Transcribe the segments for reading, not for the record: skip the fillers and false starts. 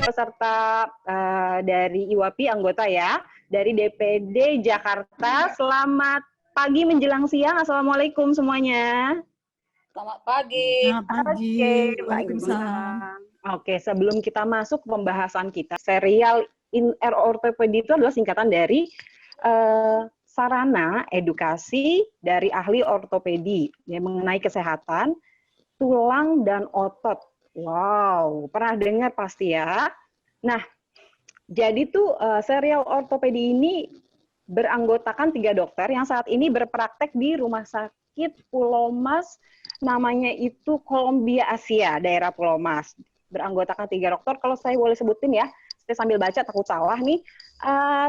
Peserta dari IWAPI anggota ya, dari DPD Jakarta. Selamat pagi menjelang siang. Assalamualaikum semuanya. Selamat pagi. Selamat pagi. Waalaikumsalam. Oke, sebelum kita masuk ke pembahasan kita, serial ortopedi itu adalah singkatan dari sarana edukasi dari ahli ortopedi yang mengenai kesehatan tulang dan otot. Wow, pernah dengar pasti ya. Nah, jadi tuh serial ortopedi ini beranggotakan 3 dokter yang saat ini berpraktek di Rumah Sakit Pulau Mas, namanya itu Columbia Asia, daerah Pulau Mas. Beranggotakan 3 dokter, kalau saya boleh sebutin ya, saya sambil baca takut salah nih.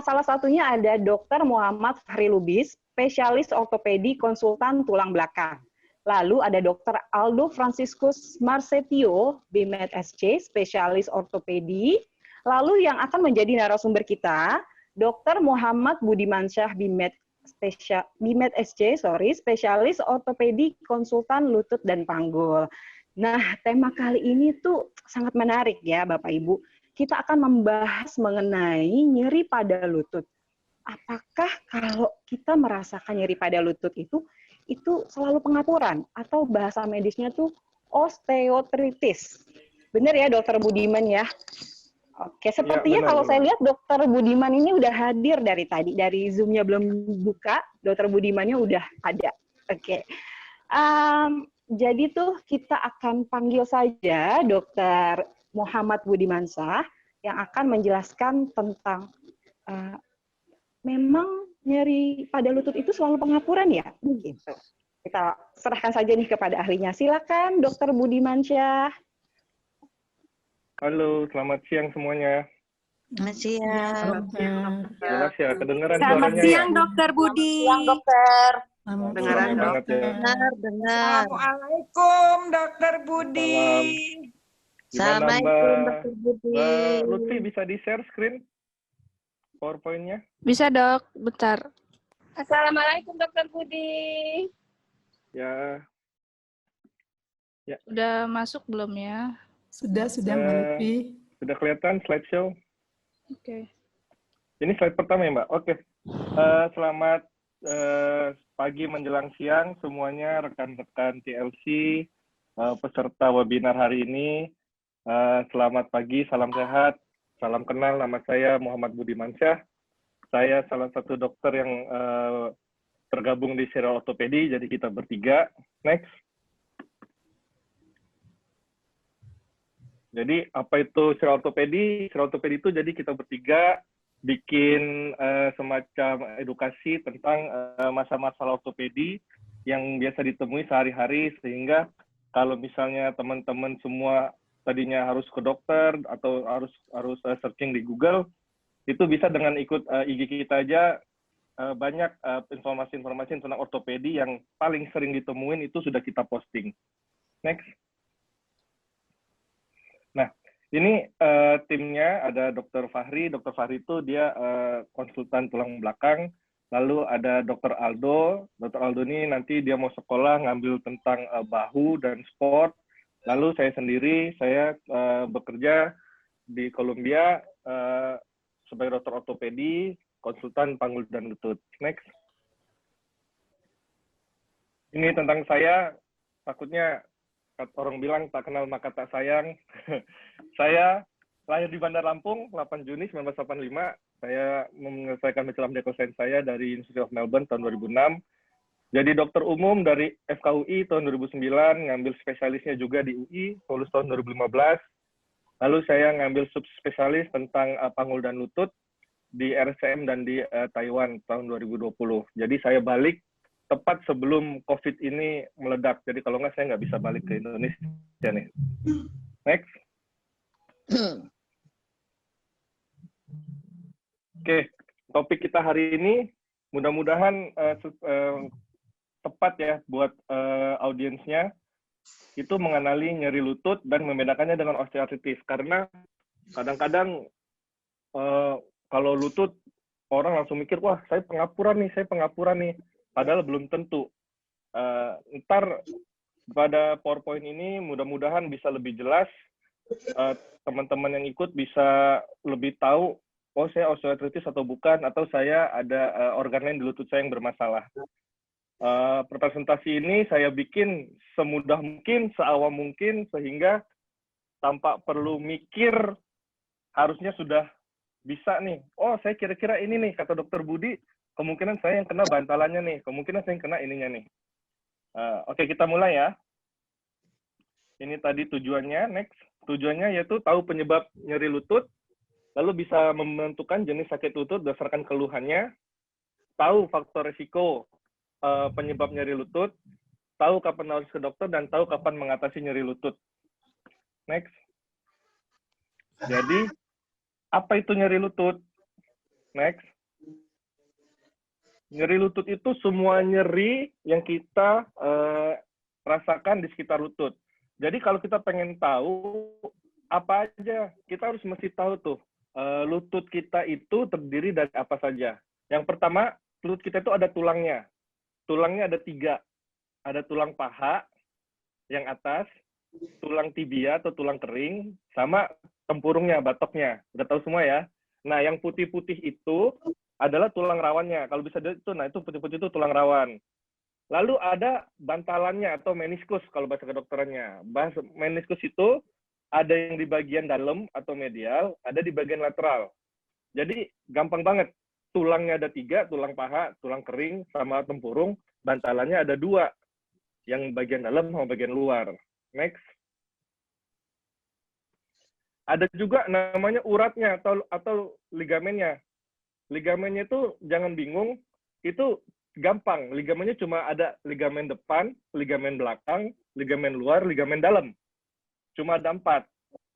Salah satunya ada Dr. Muhammad Fahri Lubis, spesialis ortopedi konsultan tulang belakang. Lalu ada Dr. Aldo Franciscus Marsetio, BMed SC, spesialis ortopedi. Lalu yang akan menjadi narasumber kita, Dr. Muhammad Budimansyah, BMed SC, spesialis ortopedi konsultan lutut dan panggul. Nah, tema kali ini tuh sangat menarik ya Bapak Ibu. Kita akan membahas mengenai nyeri pada lutut. Apakah kalau kita merasakan nyeri pada lutut itu selalu pengapuran atau bahasa medisnya tuh osteoartritis. Benar ya Dokter Budiman ya? Oke, sepertinya ya, kalau saya lihat Dokter Budiman ini udah hadir dari tadi, dari Zoom-nya belum buka, Dokter Budimannya udah ada. Oke, jadi tuh kita akan panggil saja Dokter Muhammad Budimansyah yang akan menjelaskan tentang memang nyeri pada lutut itu selalu pengapuran ya? Begitu. Kita serahkan saja nih kepada ahlinya. Silakan Dokter Budimansyah. Halo, selamat siang semuanya. Selamat siang. Jelas ya, kedengaran Selamat suaranya siang, ya? Dokter Budi. Siang, dokter. Dengaran banget ya. Dengar. Assalamualaikum, Dokter Budi. Gimana Assalamualaikum, Dokter Budi. Mbak Lutfi bisa di-share screen PowerPoint-nya? Bisa dok, bentar. Assalamualaikum Dokter Budi. Ya. Udah masuk belum ya? Sudah Mbak Lutfi. Sudah kelihatan slideshow? Oke. Ini slide pertama ya Mbak? Oke. Selamat pagi menjelang siang semuanya, rekan-rekan TLC, peserta webinar hari ini. Selamat pagi, salam sehat, salam kenal, nama saya Muhammad Budimansyah. Saya salah satu dokter yang tergabung di serial ortopedi, jadi kita bertiga. Next. Jadi apa itu serial ortopedi? Serial ortopedi itu jadi kita bertiga bikin semacam edukasi tentang masalah-masalah ortopedi yang biasa ditemui sehari-hari, sehingga kalau misalnya teman-teman semua tadinya harus ke dokter atau harus searching di Google, itu bisa dengan ikut IG kita aja. Banyak informasi-informasi tentang ortopedi yang paling sering ditemuin itu sudah kita posting. Next. Nah, ini timnya ada Dr. Fahri. Dr. Fahri itu dia konsultan tulang belakang. Lalu ada Dr. Aldo. Dr. Aldo ini nanti dia mau sekolah ngambil tentang bahu dan sport. Lalu saya sendiri, saya bekerja di Columbia sebagai dokter ortopedi, konsultan panggul dan lutut. Next. Ini tentang saya, takutnya orang bilang tak kenal maka tak sayang. Saya lahir di Bandar Lampung 8 Juni 1985. Saya menyelesaikan Bachelor of Medical Science saya dari University of Melbourne tahun 2006. Jadi dokter umum dari FKUI tahun 2009, ngambil spesialisnya juga di UI, lulus tahun 2015. Lalu saya ngambil subspesialis tentang panggul dan lutut di RSCM dan di Taiwan tahun 2020. Jadi saya balik tepat sebelum COVID ini meledak. Jadi kalau nggak, saya nggak bisa balik ke Indonesia nih. Next. Oke, topik kita hari ini mudah-mudahan tepat ya buat audiensnya. Itu mengenali nyeri lutut dan membedakannya dengan osteoartritis. Karena kadang-kadang kalau lutut, orang langsung mikir, wah saya pengapuran nih. Padahal belum tentu. Ntar pada PowerPoint ini mudah-mudahan bisa lebih jelas teman-teman yang ikut bisa lebih tahu, oh saya osteoartritis atau bukan, atau saya ada organ lain di lutut saya yang bermasalah. Presentasi ini saya bikin semudah mungkin, seawam mungkin, sehingga tanpa perlu mikir harusnya sudah bisa nih. Oh, saya kira-kira ini nih, kata Dokter Budi, kemungkinan saya yang kena bantalannya nih, kemungkinan saya yang kena ininya nih. Oke, kita mulai ya. Ini tadi tujuannya, next. Tujuannya yaitu tahu penyebab nyeri lutut, lalu bisa menentukan jenis sakit lutut berdasarkan keluhannya, tahu faktor risiko penyebab nyeri lutut, tahu kapan harus ke dokter, dan tahu kapan mengatasi nyeri lutut. Next. Jadi, apa itu nyeri lutut? Next. Nyeri lutut itu semua nyeri yang kita rasakan di sekitar lutut. Jadi kalau kita pengen tahu apa aja, kita harus mesti tahu tuh lutut kita itu terdiri dari apa saja. Yang pertama, lutut kita itu ada tulangnya. Tulangnya ada 3. Ada tulang paha yang atas, tulang tibia atau tulang kering, sama tempurungnya, batoknya. Udah tahu semua ya? Nah, yang putih-putih itu adalah tulang rawannya. Kalau bisa itu, nah itu putih-putih itu tulang rawan. Lalu ada bantalannya atau meniskus kalau bahasa kedokterannya. Meniskus itu ada yang di bagian dalam atau medial, ada di bagian lateral. Jadi gampang banget. Tulangnya ada 3, tulang paha, tulang kering, sama tempurung. Bantalannya ada 2, yang bagian dalam sama bagian luar. Next. Ada juga namanya uratnya atau ligamennya. Ligamennya itu jangan bingung, itu gampang. Ligamennya cuma ada ligamen depan, ligamen belakang, ligamen luar, ligamen dalam. Cuma ada 4.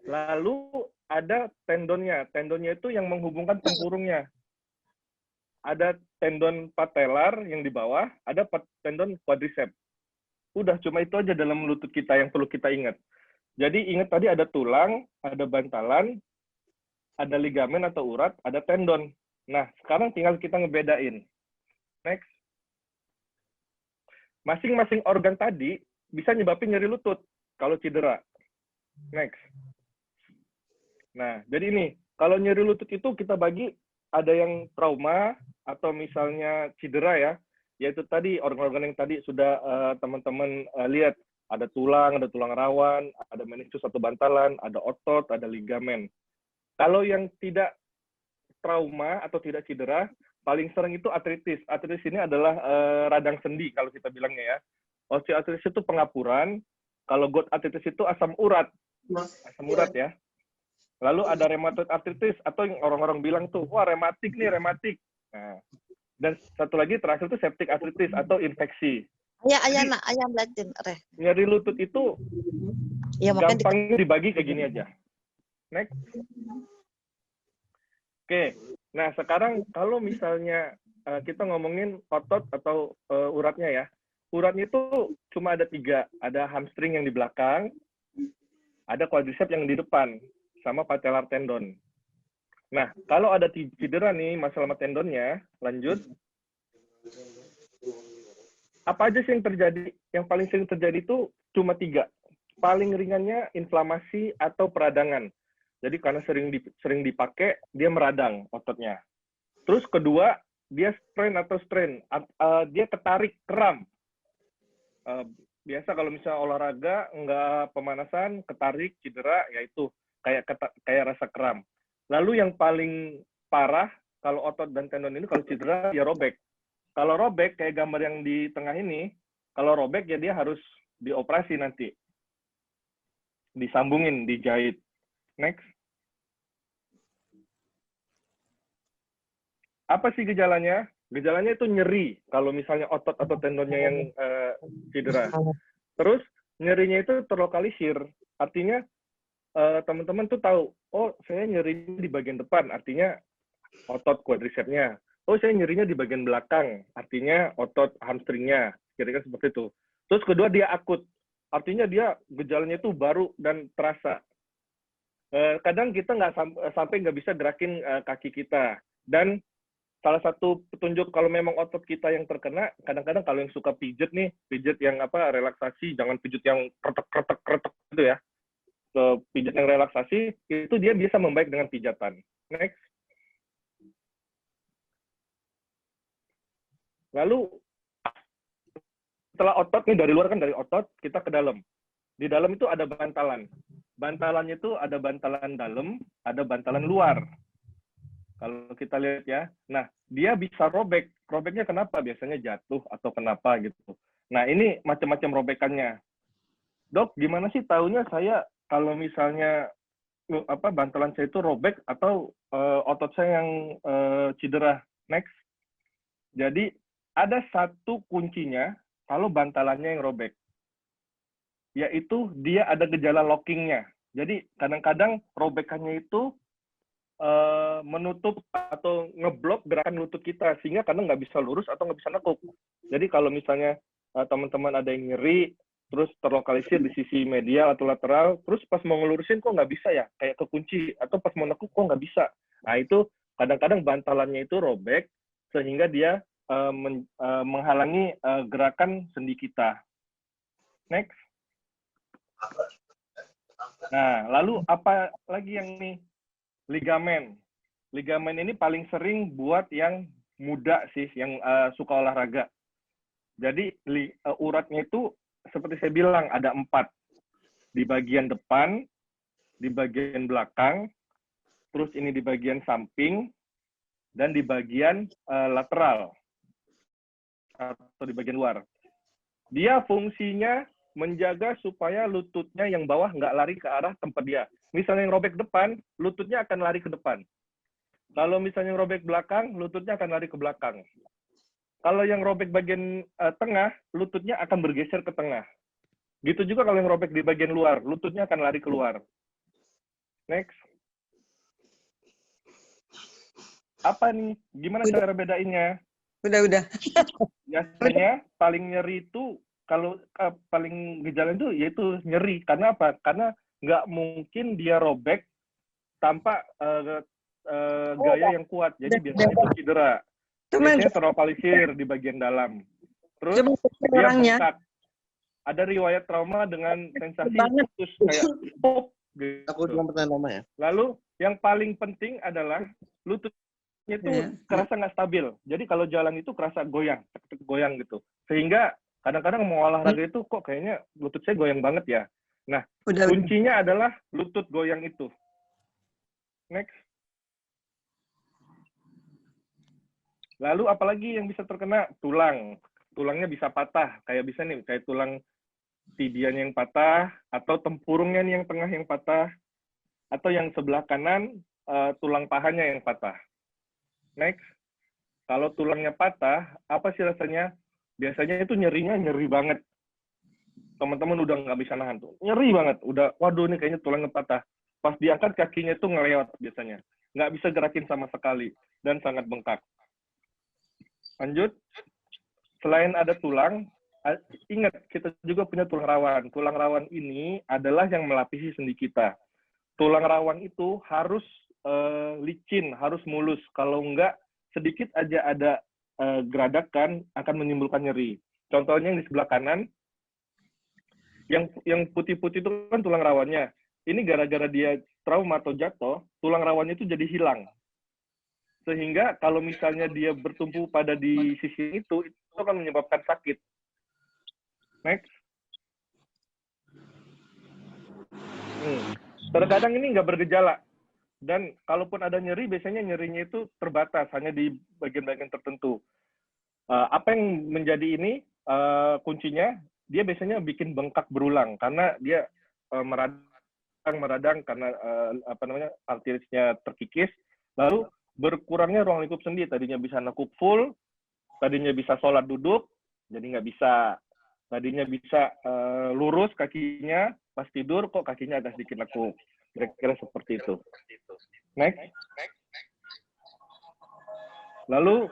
Lalu ada tendonnya. Tendonnya itu yang menghubungkan tempurungnya. Ada tendon patellar yang di bawah, ada tendon quadriceps. Udah, cuma itu aja dalam lutut kita yang perlu kita ingat. Jadi ingat tadi ada tulang, ada bantalan, ada ligamen atau urat, ada tendon. Nah, sekarang tinggal kita ngebedain. Next. Masing-masing organ tadi bisa nyebabin nyeri lutut kalau cedera. Next. Nah, jadi ini, kalau nyeri lutut itu kita bagi ada yang trauma atau misalnya cedera ya, yaitu tadi organ-organ yang tadi sudah teman-teman lihat. Ada tulang rawan, ada meniskus atau bantalan, ada otot, ada ligamen. Kalau yang tidak trauma atau tidak cedera, paling sering itu artritis. Artritis ini adalah radang sendi kalau kita bilangnya ya. Osteoartritis itu pengapuran, kalau gout artritis itu asam urat. Asam urat ya. Lalu ada rheumatoid arthritis atau yang orang-orang bilang tuh, wah rematik nih, rematik. Nah, dan satu lagi terakhir itu septic arthritis atau infeksi. Ayam Latin, Reh. Nyeri lutut itu Ya, gampang dibagi kayak gini aja. Next. Oke, nah sekarang kalau misalnya kita ngomongin otot atau uratnya ya. Uratnya itu cuma ada 3. Ada hamstring yang di belakang, ada quadriceps yang di depan, sama patellar tendon. Nah, kalau ada cedera nih, masalah tendonnya, lanjut. Apa aja sih yang terjadi? Yang paling sering terjadi itu cuma 3. Paling ringannya inflamasi atau peradangan. Jadi karena sering dipakai, dia meradang ototnya. Terus kedua, dia strain atau strain. Dia ketarik, kram. Biasa kalau misalnya olahraga, nggak pemanasan, ketarik, cedera, yaitu kayak rasa kram. Lalu yang paling parah, kalau otot dan tendon ini, kalau cedera, ya robek. Kalau robek, kayak gambar yang di tengah ini, kalau robek ya dia harus dioperasi nanti. Disambungin, dijahit. Next. Apa sih gejalanya? Gejalanya itu nyeri, kalau misalnya otot atau tendonnya yang cedera. Terus, nyerinya itu terlokalisir. Artinya, teman-teman tuh tahu, oh saya nyerinya di bagian depan, artinya otot quadricepsnya. Oh, saya nyerinya di bagian belakang, artinya otot hamstringnya, kira-kira seperti itu. Terus kedua, dia akut, artinya dia gejalanya itu baru dan terasa. Kadang kita sampai nggak bisa gerakin kaki kita. Dan salah satu petunjuk kalau memang otot kita yang terkena, kadang-kadang kalau yang suka pijet nih, pijet yang relaksasi, jangan pijet yang kretek-kretek gitu ya. ke pijat yang relaksasi, itu dia bisa membaik dengan pijatan. Next. Lalu setelah otot nih, dari luar kan, dari otot kita ke dalam. Di dalam itu ada bantalan. Bantalannya itu ada bantalan dalam, ada bantalan luar. Kalau kita lihat ya. Nah, dia bisa robek. Robeknya kenapa? Biasanya jatuh atau kenapa gitu. Nah, ini macam-macam robekannya. Dok, gimana sih taunya saya kalau misalnya bantalan saya itu robek atau otot saya yang cedera? Next. Jadi ada satu kuncinya kalau bantalannya yang robek, yaitu dia ada gejala lockingnya. Jadi kadang-kadang robekannya itu menutup atau ngeblok gerakan lutut kita, sehingga kadang nggak bisa lurus atau nggak bisa nekuk. Jadi kalau misalnya teman-teman ada yang nyeri, terus terlokalisir di sisi medial atau lateral, terus pas mau ngelurusin kok nggak bisa ya, kayak kekunci, atau pas mau nekuk kok nggak bisa. Nah itu kadang-kadang bantalannya itu robek, sehingga dia menghalangi gerakan sendi kita. Next. Nah, lalu apa lagi yang nih? Ligamen. Ligamen ini paling sering buat yang muda sih, yang suka olahraga. Jadi uratnya itu seperti saya bilang ada 4. Di bagian depan, di bagian belakang, terus ini di bagian samping, dan di bagian lateral atau di bagian luar. Dia fungsinya menjaga supaya lututnya yang bawah nggak lari ke arah tempat dia. Misalnya yang robek depan, lututnya akan lari ke depan. Kalau misalnya yang robek belakang, lututnya akan lari ke belakang. Kalau yang robek bagian tengah, lututnya akan bergeser ke tengah. Gitu juga kalau yang robek di bagian luar, lututnya akan lari keluar. Next. Apa nih? Gimana cara bedainnya? Udah. Biasanya paling nyeri itu, kalau paling gejala itu yaitu nyeri. Karena apa? Karena nggak mungkin dia robek tanpa gaya yang kuat. Jadi biasanya itu cedera. Biasanya terlokalisir di bagian dalam. Terus dia bengkak. Ada riwayat trauma dengan sensasi putus kayak pop gitu. Aku cuma pertanyaan lama ya. Lalu yang paling penting adalah lututnya itu kerasa nggak stabil. Jadi kalau jalan itu kerasa goyang gitu. Sehingga kadang-kadang mau olahraga itu kok kayaknya lutut saya goyang banget ya. Nah, kuncinya adalah lutut goyang itu. Next. Lalu apalagi yang bisa terkena? Tulang. Tulangnya bisa patah. Kayak bisa nih, kayak tulang tibianya yang patah, atau tempurungnya nih yang tengah yang patah, atau yang sebelah kanan tulang pahanya yang patah. Next. Kalau tulangnya patah, apa sih rasanya? Biasanya itu nyerinya nyeri banget. Teman-teman udah nggak bisa nahan tuh. Nyeri banget. Udah, waduh ini kayaknya tulangnya patah. Pas diangkat kakinya itu ngelewat biasanya. Nggak bisa gerakin sama sekali. Dan sangat bengkak. Lanjut. Selain ada tulang, ingat kita juga punya tulang rawan. Tulang rawan ini adalah yang melapisi sendi kita. Tulang rawan itu harus licin, harus mulus. Kalau enggak, sedikit aja ada geradakan akan menimbulkan nyeri. Contohnya yang di sebelah kanan, yang putih-putih itu kan tulang rawannya. Ini gara-gara dia trauma atau jatuh, tulang rawannya itu jadi hilang. Sehingga kalau misalnya dia bertumpu pada di sisi itu akan menyebabkan sakit. Next. Terkadang ini nggak bergejala. Dan kalaupun ada nyeri, biasanya nyerinya itu terbatas, hanya di bagian-bagian tertentu. Apa yang menjadi ini kuncinya, dia biasanya bikin bengkak berulang, karena dia meradang karena arteriesnya terkikis, lalu berkurangnya ruang lingkup sendi. Tadinya bisa nekuk full, tadinya bisa sholat duduk, jadi nggak bisa. Tadinya bisa lurus kakinya, pas tidur kok kakinya agak sedikit nekuk. Kira-kira seperti itu. Next. Lalu,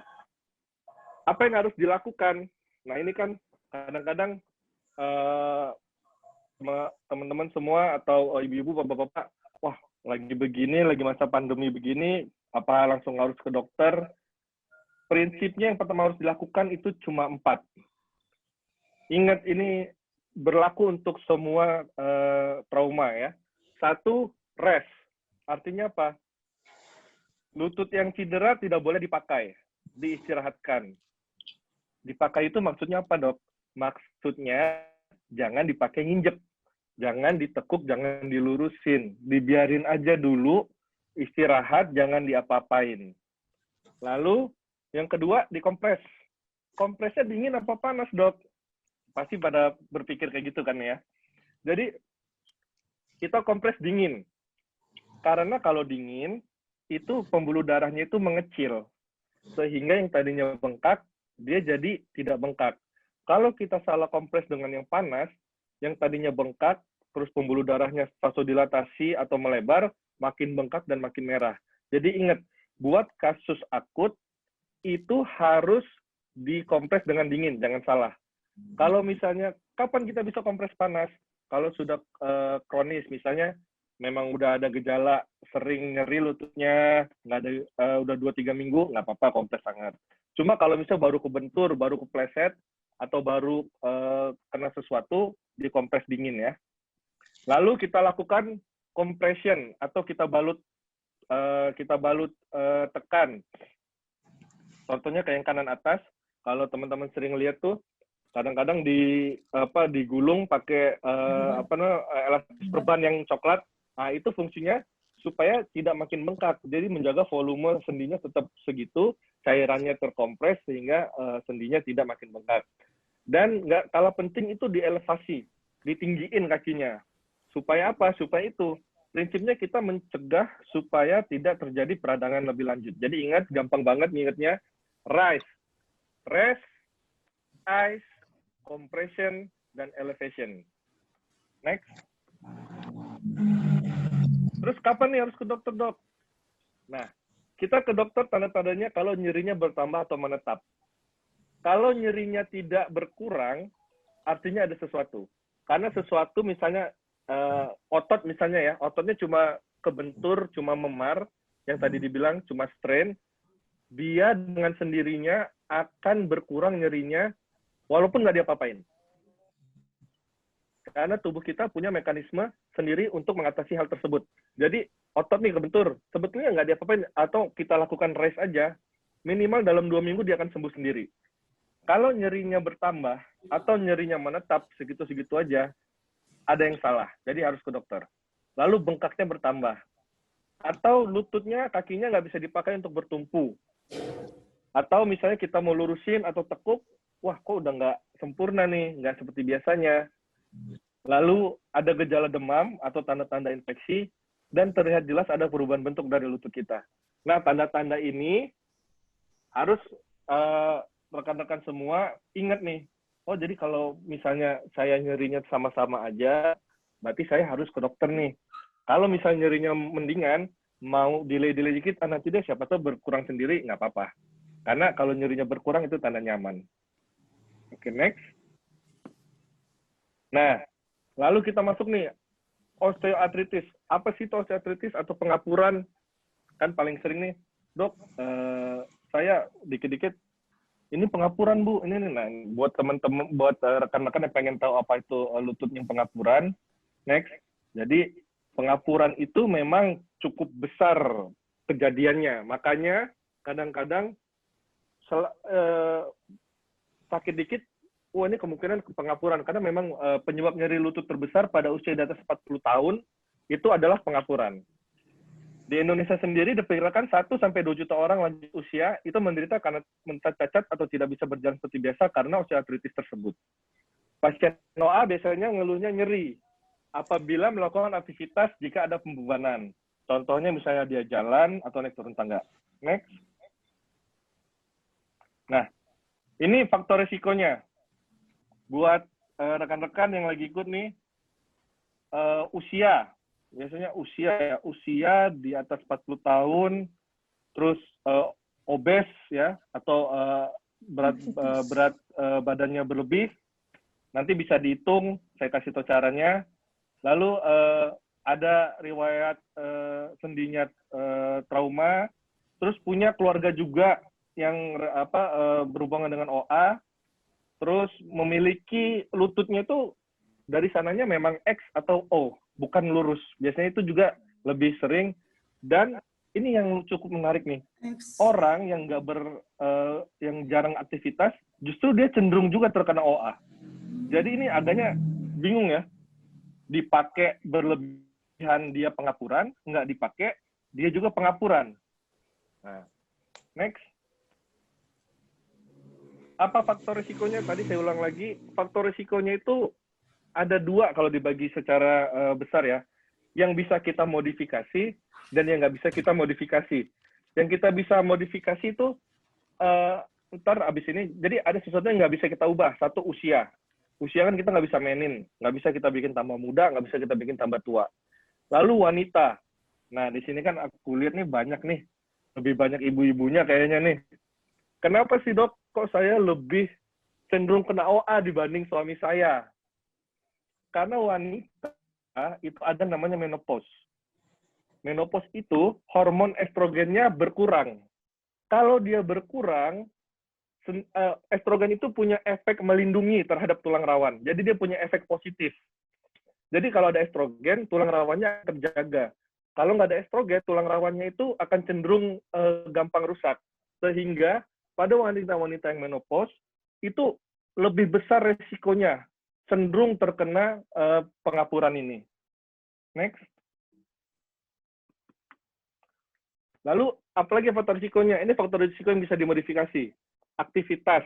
apa yang harus dilakukan? Nah, ini kan kadang-kadang teman-teman semua atau ibu-ibu, bapak-bapak, wah, lagi begini, lagi masa pandemi begini, apa langsung harus ke dokter? Prinsipnya yang pertama harus dilakukan itu cuma 4. Ingat, ini berlaku untuk semua trauma ya. Satu, rest. Artinya apa? Lutut yang cedera tidak boleh dipakai, diistirahatkan. Dipakai itu maksudnya apa, Dok? Maksudnya jangan dipakai nginjek, jangan ditekuk, jangan dilurusin. Dibiarin aja dulu, istirahat, jangan diapa-apain. Lalu yang kedua, dikompres. Kompresnya dingin apa panas, Dok? Pasti pada berpikir kayak gitu kan ya. Jadi kita kompres dingin. Karena kalau dingin, itu pembuluh darahnya itu mengecil. Sehingga yang tadinya bengkak, dia jadi tidak bengkak. Kalau kita salah kompres dengan yang panas, yang tadinya bengkak, terus pembuluh darahnya vasodilatasi atau melebar, makin bengkak dan makin merah. Jadi ingat, buat kasus akut, itu harus dikompres dengan dingin, jangan salah. Kalau misalnya, kapan kita bisa kompres panas? Kalau sudah kronis, misalnya memang udah ada gejala sering nyeri lututnya, nggak ada, udah 2-3 minggu, nggak apa-apa kompres hangat. Cuma kalau misalnya baru kebentur, baru kepleset, atau baru kena sesuatu, dikompres dingin ya. Lalu kita lakukan compression, atau kita balut tekan. Contohnya kayak yang kanan atas, kalau teman-teman sering lihat tuh, kadang-kadang digulung pakai elastis perban yang coklat. Nah, itu fungsinya supaya tidak makin bengkak. Jadi menjaga volume sendinya tetap segitu, cairannya terkompres sehingga sendinya tidak makin bengkak. Dan nggak kalah penting itu dielevasi, ditinggiin kakinya. Supaya apa? Supaya itu prinsipnya kita mencegah supaya tidak terjadi peradangan lebih lanjut. Jadi ingat, gampang banget ngingetnya, rise, rest, ice, compression, dan elevation. Next. Terus kapan nih harus ke dokter, Dok? Nah, kita ke dokter tanda-tandanya kalau nyerinya bertambah atau menetap. Kalau nyerinya tidak berkurang, artinya ada sesuatu. Karena sesuatu misalnya otot misalnya ya, ototnya cuma kebentur, cuma memar, yang tadi dibilang cuma strain, dia dengan sendirinya akan berkurang nyerinya walaupun nggak diapa-apain. Karena tubuh kita punya mekanisme sendiri untuk mengatasi hal tersebut. Jadi otot nih kebentur, sebetulnya nggak diapa-apain, atau kita lakukan rest aja, minimal dalam 2 minggu dia akan sembuh sendiri. Kalau nyerinya bertambah atau nyerinya menetap segitu-segitu aja, ada yang salah. Jadi harus ke dokter. Lalu bengkaknya bertambah. Atau lututnya, kakinya nggak bisa dipakai untuk bertumpu. Atau misalnya kita mau lurusin atau tekuk, wah kok udah nggak sempurna nih, nggak seperti biasanya. Lalu ada gejala demam atau tanda-tanda infeksi, dan terlihat jelas ada perubahan bentuk dari lutut kita. Nah, tanda-tanda ini harus rekan-rekan semua ingat nih, oh jadi kalau misalnya saya nyerinya sama-sama aja, berarti saya harus ke dokter nih. Kalau misalnya nyerinya mendingan, mau delay-delay dikit, nanti deh siapa tahu berkurang sendiri, nggak apa-apa. Karena kalau nyerinya berkurang itu tanda nyaman. Oke, next. Nah, lalu kita masuk nih, osteoartritis. Apa sih itu osteoartritis atau pengapuran? Kan paling sering nih, Dok, saya dikit-dikit, ini pengapuran, Bu. Ini nah, buat teman-teman, buat rekan-rekan yang pengen tahu apa itu lutut yang pengapuran. Next. Jadi, pengapuran itu memang cukup besar kejadiannya. Makanya, kadang-kadang sakit dikit, wah ini kemungkinan pengapuran. Karena memang penyebab nyeri lutut terbesar pada usia di atas 40 tahun, itu adalah pengapuran. Di Indonesia sendiri diperkirakan 1-2 juta orang lanjut usia itu menderita karena cacat atau tidak bisa berjalan seperti biasa karena osteoartritis tersebut. Pasien NOA biasanya ngeluhnya nyeri apabila melakukan aktivitas jika ada pembebanan. Contohnya misalnya dia jalan atau naik turun tangga. Next. Nah, ini faktor risikonya. Buat rekan-rekan yang lagi ikut nih, usia. Biasanya usia di atas 40 tahun, terus obes ya, atau berat badannya berlebih, nanti bisa dihitung, saya kasih tahu caranya. Lalu ada riwayat sendinya trauma, terus punya keluarga juga yang berhubungan dengan OA, terus memiliki lututnya itu dari sananya memang X atau O. bukan lurus. Biasanya itu juga lebih sering, dan ini yang cukup menarik nih. Orang yang yang jarang aktivitas, justru dia cenderung juga terkena OA. Jadi ini agaknya bingung ya. Dipakai berlebihan dia pengapuran, nggak dipakai dia juga pengapuran. Nah, next. Apa faktor risikonya? Tadi saya ulang lagi, faktor risikonya itu ada 2 kalau dibagi secara besar ya. Yang bisa kita modifikasi dan yang nggak bisa kita modifikasi. Yang kita bisa modifikasi itu ntar abis ini, jadi ada sesuatu yang nggak bisa kita ubah. Satu, usia. Usia kan kita nggak bisa mainin, nggak bisa kita bikin tambah muda, nggak bisa kita bikin tambah tua. Lalu wanita. Nah, di sini kan aku lihat nih banyak nih, lebih banyak ibu-ibunya kayaknya nih. Kenapa sih dok, kok saya lebih cenderung kena OA dibanding suami saya? Karena wanita itu ada namanya menopause. Menopause itu hormon estrogennya berkurang. Kalau dia berkurang, estrogen itu punya efek melindungi terhadap tulang rawan. Jadi dia punya efek positif. Jadi kalau ada estrogen, tulang rawannya akan terjaga. Kalau nggak ada estrogen, tulang rawannya itu akan cenderung gampang rusak. Sehingga pada wanita-wanita yang menopause, itu lebih besar resikonya cenderung terkena pengapuran ini. Next. Lalu, apalagi faktor risikonya? Ini faktor risiko yang bisa dimodifikasi. Aktivitas.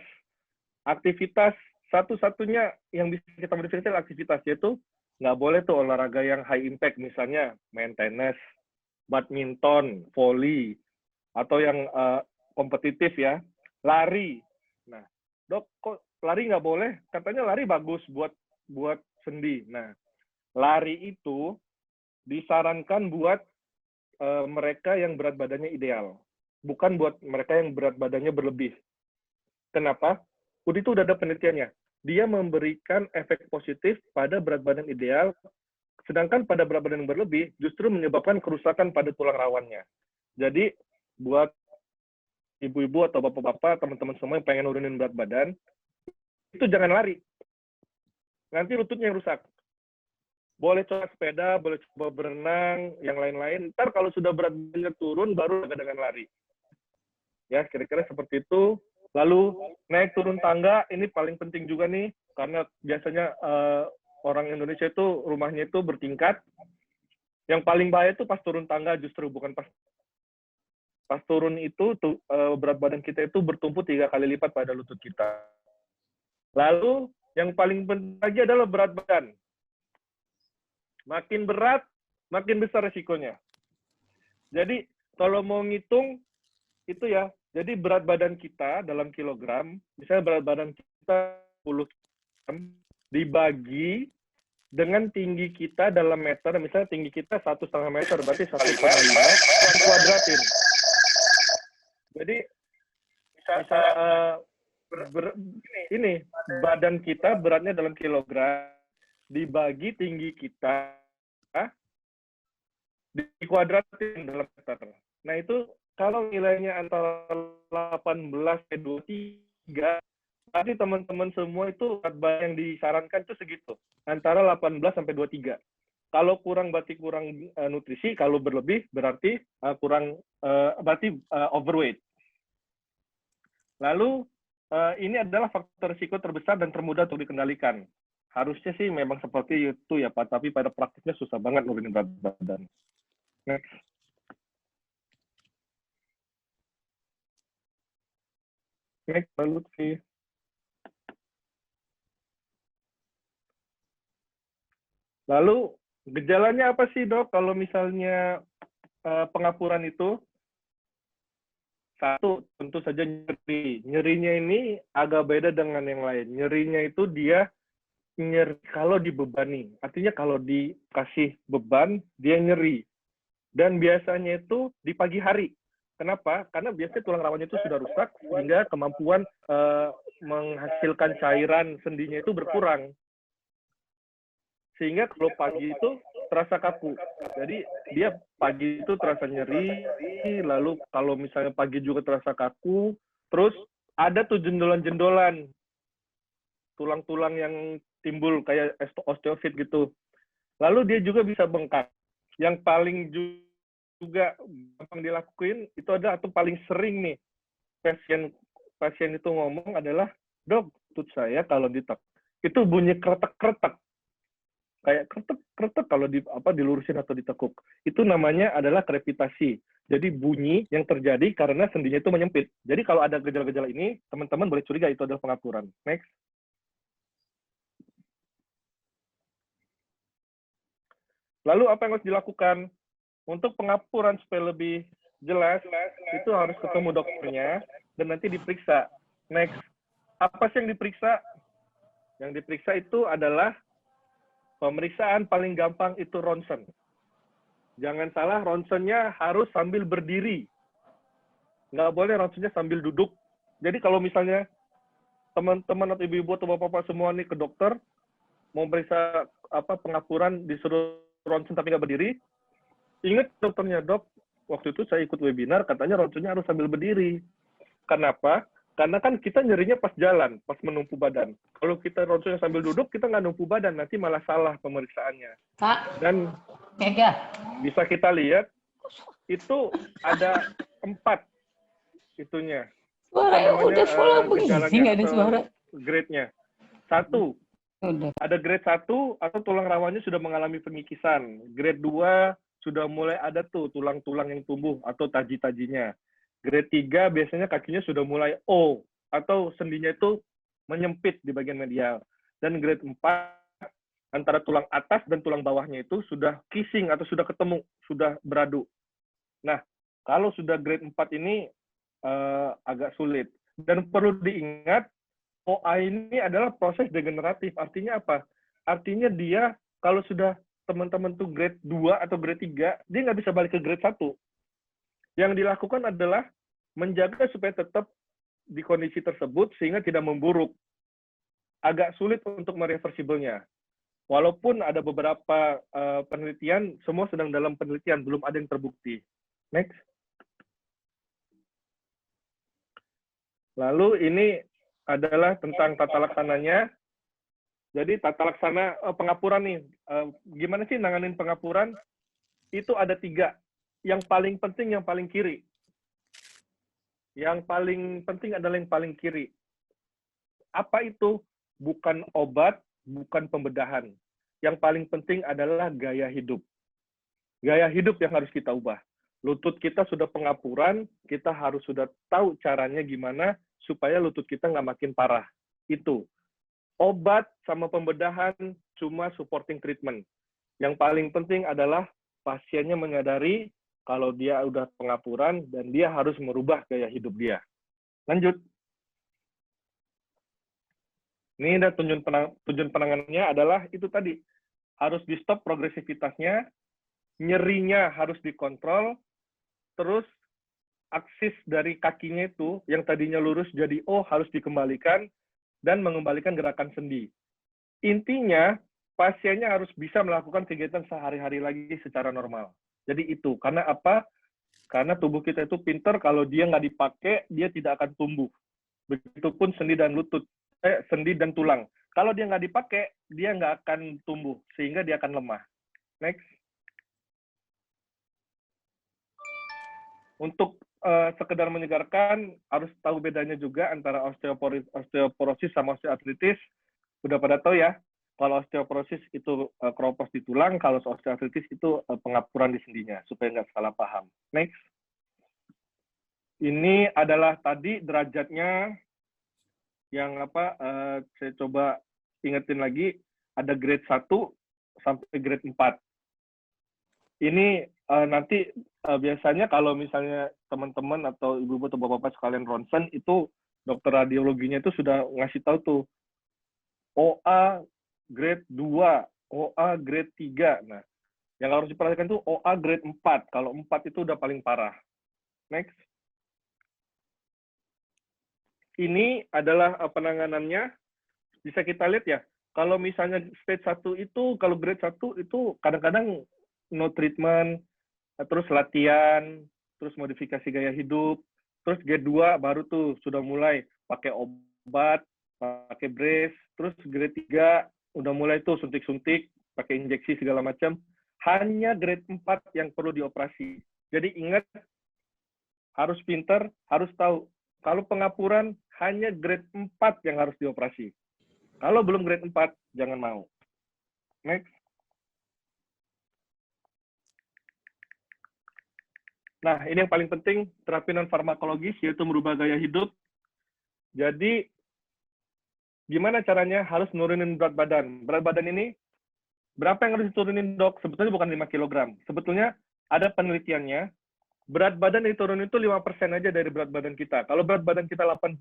Aktivitas, satu-satunya yang bisa kita modifikasi adalah aktivitas, yaitu nggak boleh tuh olahraga yang high impact, misalnya main tenis, badminton, volley, atau yang kompetitif ya, lari. Nah, dok, kok lari nggak boleh? Katanya lari bagus buat sendi. Nah, lari itu disarankan buat mereka yang berat badannya ideal, bukan buat mereka yang berat badannya berlebih. Kenapa? Itu udah ada penelitiannya. Dia memberikan efek positif pada berat badan ideal, sedangkan pada berat badan yang berlebih justru menyebabkan kerusakan pada tulang rawannya. Jadi, buat ibu-ibu atau bapak-bapak, teman-teman semua yang pengen nurunin berat badan, itu jangan lari. Nanti lututnya yang rusak. Boleh coba sepeda, boleh coba berenang, yang lain-lain. Ntar kalau sudah berat badannya turun, baru dengan lari. Ya, kira-kira seperti itu. Lalu naik turun tangga, ini paling penting juga nih, karena biasanya orang Indonesia itu rumahnya itu bertingkat. Yang paling bahaya itu pas turun tangga, justru bukan pas turun itu berat badan kita itu bertumpu 3 kali lipat pada lutut kita. Lalu yang paling penting lagi adalah berat badan. Makin berat, makin besar resikonya. Jadi kalau mau ngitung itu ya, jadi berat badan kita dalam kilogram, misalnya berat badan kita 10 kg, dibagi dengan tinggi kita dalam meter, misalnya tinggi kita 1,5 meter, berarti 1,5 kuadratin. Jadi ini badan kita beratnya dalam kilogram dibagi tinggi kita dikuadratin dalam meter. Nah itu kalau nilainya antara 18 ke 23, berarti teman-teman semua itu berat badan yang disarankan itu segitu, antara 18 sampai 23. Kalau kurang berarti kurang nutrisi, kalau berlebih berarti berarti overweight. Lalu ini adalah faktor risiko terbesar dan termudah untuk dikendalikan. Harusnya sih memang seperti itu ya Pak, tapi pada praktiknya susah banget nurunin berat badan. Next. Next, Pak Lutfi. Lalu gejalanya apa sih dok kalau misalnya pengapuran itu? Satu, tentu saja nyeri. Nyerinya ini agak beda dengan yang lain. Nyerinya itu dia nyeri kalau dibebani. Artinya kalau dikasih beban, dia nyeri. Dan biasanya itu di pagi hari. Kenapa? Karena biasanya tulang rawannya itu sudah rusak, sehingga kemampuan menghasilkan cairan sendinya itu berkurang. Sehingga kalau pagi itu terasa kaku. Jadi dia pagi itu terasa nyeri, lalu kalau misalnya pagi juga terasa kaku, terus ada tuh jendolan-jendolan, tulang-tulang yang timbul kayak osteofit gitu. Lalu dia juga bisa bengkak. Yang paling juga gampang dilakuin itu ada atau paling sering nih pasien itu ngomong adalah, dok, lutut saya kalau ditek itu bunyi kretek-kretek, kayak kretek-kretek kalau dilurusin atau ditekuk. Itu namanya adalah krepitasi. Jadi bunyi yang terjadi karena sendinya itu menyempit. Jadi kalau ada gejala-gejala ini, teman-teman boleh curiga itu adalah pengapuran. Next. Lalu apa yang harus dilakukan? Untuk pengapuran supaya lebih jelas, itu harus ketemu dokternya dan nanti diperiksa. Next. Apa sih yang diperiksa? Yang diperiksa itu adalah pemeriksaan paling gampang itu ronsen. Jangan salah, ronsennya harus sambil berdiri. Nggak boleh ronsennya sambil duduk. Jadi kalau misalnya teman-teman atau ibu-ibu atau bapak-bapak semua nih ke dokter, mau periksa pengapuran disuruh ronsen tapi nggak berdiri, ingat dokternya, dok, waktu itu saya ikut webinar, katanya ronsennya harus sambil berdiri. Kenapa? Karena kan kita nyerinya pas jalan, pas menumpu badan. Kalau kita ronsennya sambil duduk, kita nggak numpu badan, nanti malah salah pemeriksaannya. Kak, Dan bisa kita lihat, itu ada 4 itunya. suaranya udah full begini, nggak ada suara. Grade-nya. 1, ada grade 1 atau tulang rawannya sudah mengalami pengikisan. Grade 2 sudah mulai ada tuh tulang-tulang yang tumbuh atau taji-tajinya. Grade 3 biasanya kakinya sudah mulai O atau sendinya itu menyempit di bagian medial. Dan grade 4 antara tulang atas dan tulang bawahnya itu sudah kissing atau sudah ketemu, sudah beradu. Nah, kalau sudah grade 4 ini agak sulit. Dan perlu diingat, OA ini adalah proses degeneratif. Artinya apa? Artinya dia kalau sudah teman-teman tuh grade 2 atau grade 3, dia nggak bisa balik ke grade 1. Yang dilakukan adalah menjaga supaya tetap di kondisi tersebut sehingga tidak memburuk. Agak sulit untuk mereversibelnya. Walaupun ada beberapa penelitian, semua sedang dalam penelitian, belum ada yang terbukti. Next. Lalu ini adalah tentang tata laksananya. Jadi tata laksana pengapuran nih, gimana sih nanganin pengapuran? Itu ada 3. Yang paling penting, yang paling kiri. Yang paling penting adalah yang paling kiri. Apa itu? Bukan obat, bukan pembedahan. Yang paling penting adalah gaya hidup. Gaya hidup yang harus kita ubah. Lutut kita sudah pengapuran, kita harus sudah tahu caranya gimana supaya lutut kita nggak makin parah. Itu. Obat sama pembedahan cuma supporting treatment. Yang paling penting adalah pasiennya menyadari kalau dia udah pengapuran dan dia harus merubah gaya hidup dia. Lanjut. Ini ada tujuan penanganannya adalah itu tadi. Harus di stop progresivitasnya, nyerinya harus dikontrol, terus aksis dari kakinya itu yang tadinya lurus jadi O harus dikembalikan dan mengembalikan gerakan sendi. Intinya pasiennya harus bisa melakukan kegiatan sehari-hari lagi secara normal. Jadi itu karena apa? Karena tubuh kita itu pinter, kalau dia nggak dipakai dia tidak akan tumbuh. Begitupun sendi dan lutut, sendi dan tulang. Kalau dia nggak dipakai dia nggak akan tumbuh sehingga dia akan lemah. Next. Untuk sekedar menyegarkan, harus tahu bedanya juga antara osteoporosis sama osteoartritis. Udah pada tahu ya, kalau osteoporosis itu keropos di tulang, kalau osteoartritis itu pengapuran di sendinya, supaya nggak salah paham. Next. Ini adalah tadi derajatnya yang saya coba ingetin lagi, ada grade 1 sampai grade 4. Ini nanti biasanya kalau misalnya teman-teman atau ibu-ibu atau bapak-bapak sekalian ronsen, itu dokter radiologinya itu sudah ngasih tahu tuh, OA grade 2, OA grade 3. Nah, yang harus diperhatikan itu OA grade 4. Kalau 4 itu udah paling parah. Next. Ini adalah penanganannya. Bisa kita lihat ya, kalau misalnya stage 1 itu, kalau grade 1 itu kadang-kadang no treatment, terus latihan, terus modifikasi gaya hidup, terus grade 2 baru tuh sudah mulai pakai obat, pakai brace, terus grade 3 udah mulai tuh suntik-suntik, pakai injeksi segala macam, hanya grade 4 yang perlu dioperasi. Jadi ingat, harus pintar, harus tahu. Kalau pengapuran, hanya grade 4 yang harus dioperasi. Kalau belum grade 4, jangan mau. Next. Nah, ini yang paling penting, terapi non-farmakologis, yaitu merubah gaya hidup. Jadi, gimana caranya? Harus nurunin berat badan. Berat badan ini, berapa yang harus diturunin, dok? Sebetulnya bukan 5 kg. Sebetulnya, ada penelitiannya, berat badan diturunin itu 5% aja dari berat badan kita. Kalau berat badan kita 80,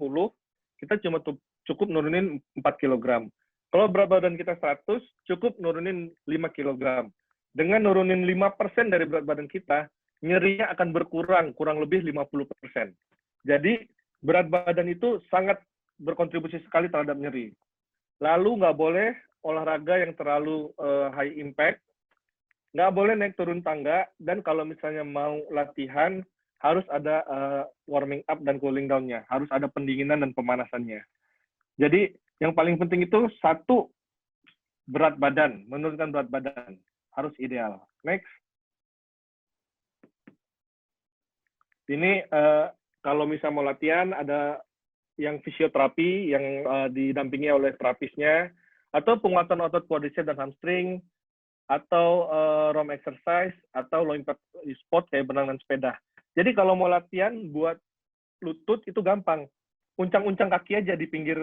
kita cuma cukup nurunin 4 kg. Kalau berat badan kita 100, cukup nurunin 5 kg. Dengan nurunin 5% dari berat badan kita, nyerinya akan berkurang, kurang lebih 50%. Jadi, berat badan itu sangat berkontribusi sekali terhadap nyeri. Lalu, nggak boleh olahraga yang terlalu high impact, nggak boleh naik turun tangga, dan kalau misalnya mau latihan, harus ada warming up dan cooling down-nya. Harus ada pendinginan dan pemanasannya. Jadi, yang paling penting itu, satu, berat badan, menurunkan berat badan. Harus ideal. Next. Ini kalau misalnya mau latihan, ada yang fisioterapi yang didampingi oleh terapisnya, atau penguatan otot quadriceps dan hamstring, atau ROM exercise, atau low impact sport kayak berenang dan sepeda. Jadi kalau mau latihan buat lutut itu gampang. Uncang-uncang kaki aja di pinggir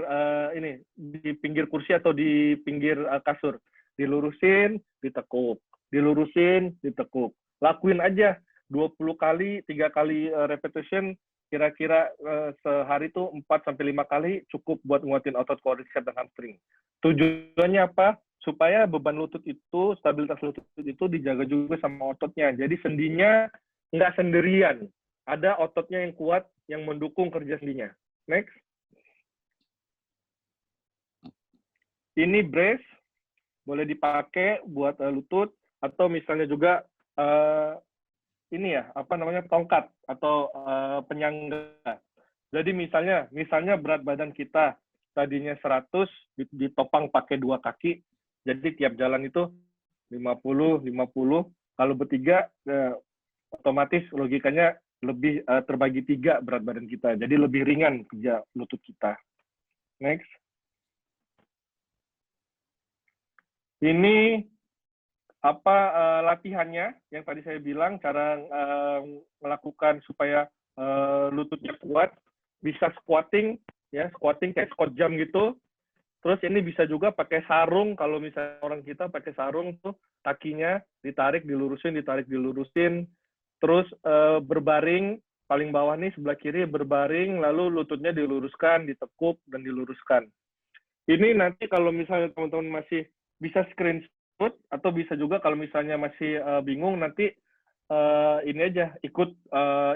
di pinggir kursi atau di pinggir kasur. Dilurusin, ditekuk. Dilurusin, ditekuk. Lakuin aja 20 kali, 3 kali repetition, kira-kira sehari itu 4-5 kali cukup buat nguatin otot quadriceps dan hamstring. Tujuannya apa? Supaya beban lutut itu, stabilitas lutut itu dijaga juga sama ototnya. Jadi sendinya nggak sendirian. Ada ototnya yang kuat yang mendukung kerja sendinya. Next. Ini brace, boleh dipakai buat lutut, atau misalnya juga ini ya, apa namanya, tongkat atau penyangga. Jadi misalnya berat badan kita tadinya 100, ditopang pakai 2 kaki, jadi tiap jalan itu 50, 50. Kalau bertiga, otomatis logikanya lebih terbagi 3 berat badan kita. Jadi lebih ringan kerja lutut kita. Next. Ini apa latihannya yang tadi saya bilang, cara melakukan supaya lututnya kuat, bisa squatting ya, squatting kayak squat jump gitu. Terus ini bisa juga pakai sarung, kalau misalnya orang kita pakai sarung tuh kakinya ditarik dilurusin, terus berbaring, paling bawah nih sebelah kiri berbaring, lalu lututnya diluruskan, ditekuk dan diluruskan. Ini nanti kalau misalnya teman-teman masih bisa screenshot, atau bisa juga kalau misalnya masih bingung, nanti ini aja, ikut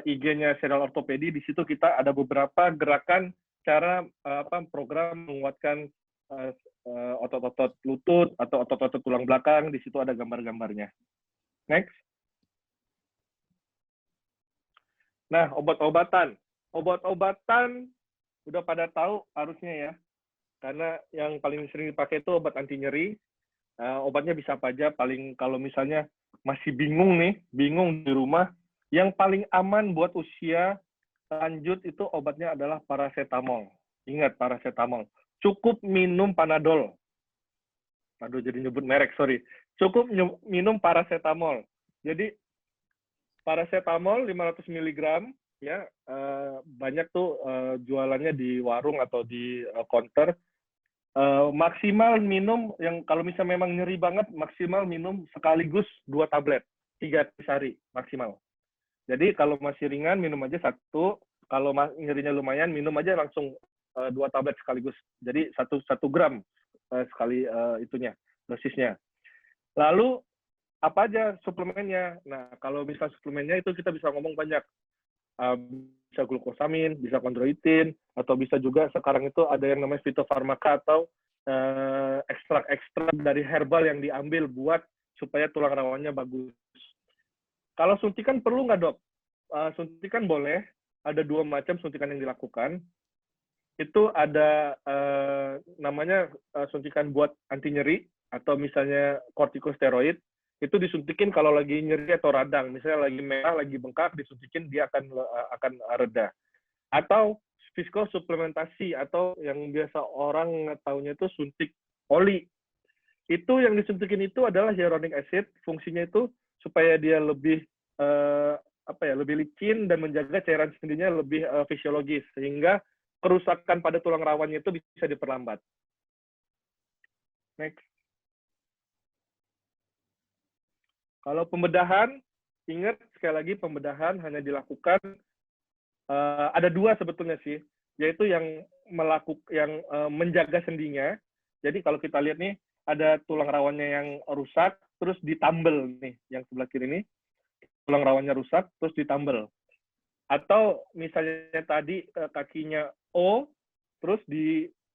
IG-nya Serial Ortopedi. Di situ kita ada beberapa gerakan, cara program menguatkan otot-otot lutut atau otot-otot tulang belakang. Di situ ada gambar-gambarnya. Next. Nah, obat-obatan. Obat-obatan udah pada tahu harusnya ya, karena yang paling sering dipakai itu obat anti nyeri. Obatnya bisa apa aja, paling kalau misalnya masih bingung di rumah, yang paling aman buat usia lanjut itu obatnya adalah paracetamol. Ingat, paracetamol. Cukup minum Panadol. Aduh, jadi nyebut merek, sorry. Cukup minum paracetamol. Jadi, paracetamol 500 mg, ya, banyak tuh jualannya di warung atau di counter. Maksimal minum, yang kalau misalnya memang nyeri banget, maksimal minum sekaligus 2 tablet, 3 hari maksimal. Jadi kalau masih ringan, minum aja 1, kalau nyerinya lumayan, minum aja langsung 2 tablet sekaligus. Jadi 1 gram sekali itunya, dosisnya. Lalu apa aja suplemennya? Nah, kalau misal suplemennya itu kita bisa ngomong banyak. Bisa glukosamin, bisa kondroitin, atau bisa juga sekarang itu ada yang namanya fitofarmaka atau ekstrak-ekstrak dari herbal yang diambil buat supaya tulang rawannya bagus. Kalau suntikan perlu nggak, dok? Suntikan boleh. Ada 2 macam suntikan yang dilakukan. Itu ada namanya suntikan buat anti nyeri, atau misalnya kortikosteroid, itu disuntikin kalau lagi nyeri atau radang, misalnya lagi merah, lagi bengkak, disuntikin dia akan reda. Atau fiskosuplementasi atau yang biasa orang taunya itu suntik oli. Itu yang disuntikin itu adalah hyaluronic acid, fungsinya itu supaya dia lebih lebih licin dan menjaga cairan sendinya lebih fisiologis sehingga kerusakan pada tulang rawannya itu bisa diperlambat. Next. Kalau pembedahan, ingat sekali lagi pembedahan hanya dilakukan ada dua sebetulnya sih, yaitu yang menjaga sendinya. Jadi kalau kita lihat nih ada tulang rawannya yang rusak, terus ditambel nih, yang sebelah kiri ini tulang rawannya rusak, terus ditambel. Atau misalnya tadi kakinya O, terus dipatahin,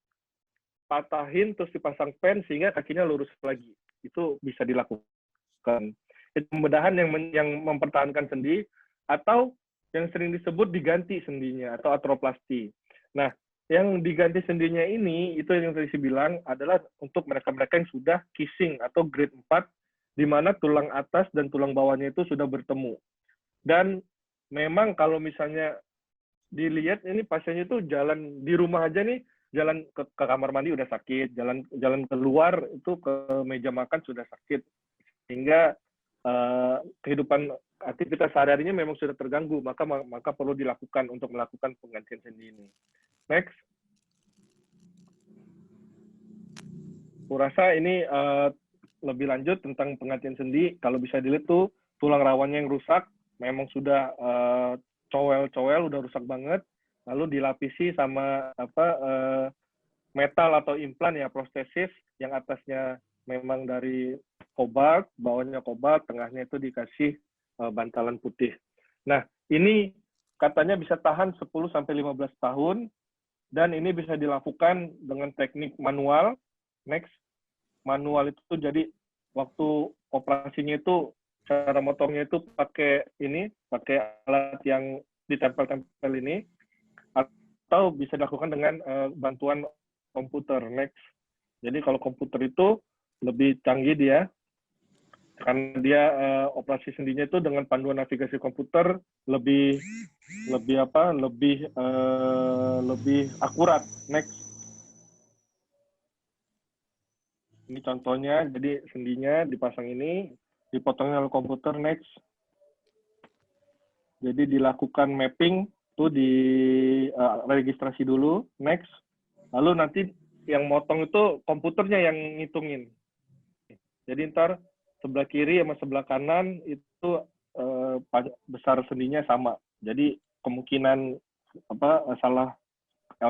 terus dipasang pen sehingga kakinya lurus lagi. Itu bisa dilakukan. Itu pembedahan yang mempertahankan sendi, atau yang sering disebut diganti sendinya atau artroplasti. Nah, yang diganti sendinya ini, itu yang tadi saya bilang, adalah untuk mereka-mereka yang sudah kissing atau grade 4, di mana tulang atas dan tulang bawahnya itu sudah bertemu. Dan memang kalau misalnya dilihat, ini pasiennya itu jalan di rumah aja nih, jalan ke kamar mandi udah sakit, jalan keluar itu ke meja makan sudah sakit. Sehingga kehidupan aktivitas sehari-harinya memang sudah terganggu, maka perlu dilakukan untuk melakukan penggantian sendi ini. Next. Kurasa ini lebih lanjut tentang penggantian sendi. Kalau bisa dilihat tuh tulang rawannya yang rusak, memang sudah cowel-cowel, udah rusak banget. Lalu dilapisi sama metal atau implan ya, prostesis, yang atasnya memang dari kobalt, bawahnya kobalt, tengahnya itu dikasih bantalan putih. Nah, ini katanya bisa tahan 10-15 tahun, dan ini bisa dilakukan dengan teknik manual. Next. Manual itu jadi waktu operasinya itu, cara motongnya itu pakai alat yang ditempel-tempel ini, atau bisa dilakukan dengan bantuan komputer. Next. Jadi kalau komputer itu lebih canggih dia, karena dia operasi sendinya itu dengan panduan navigasi komputer lebih akurat. Next. Ini contohnya, jadi sendinya dipasang ini, dipotongnya oleh komputer. Next. Jadi dilakukan mapping tuh, di registrasi dulu. Next. Lalu nanti yang motong itu komputernya yang ngitungin. Jadi ntar sebelah kiri sama sebelah kanan itu besar sendinya sama. Jadi kemungkinan salah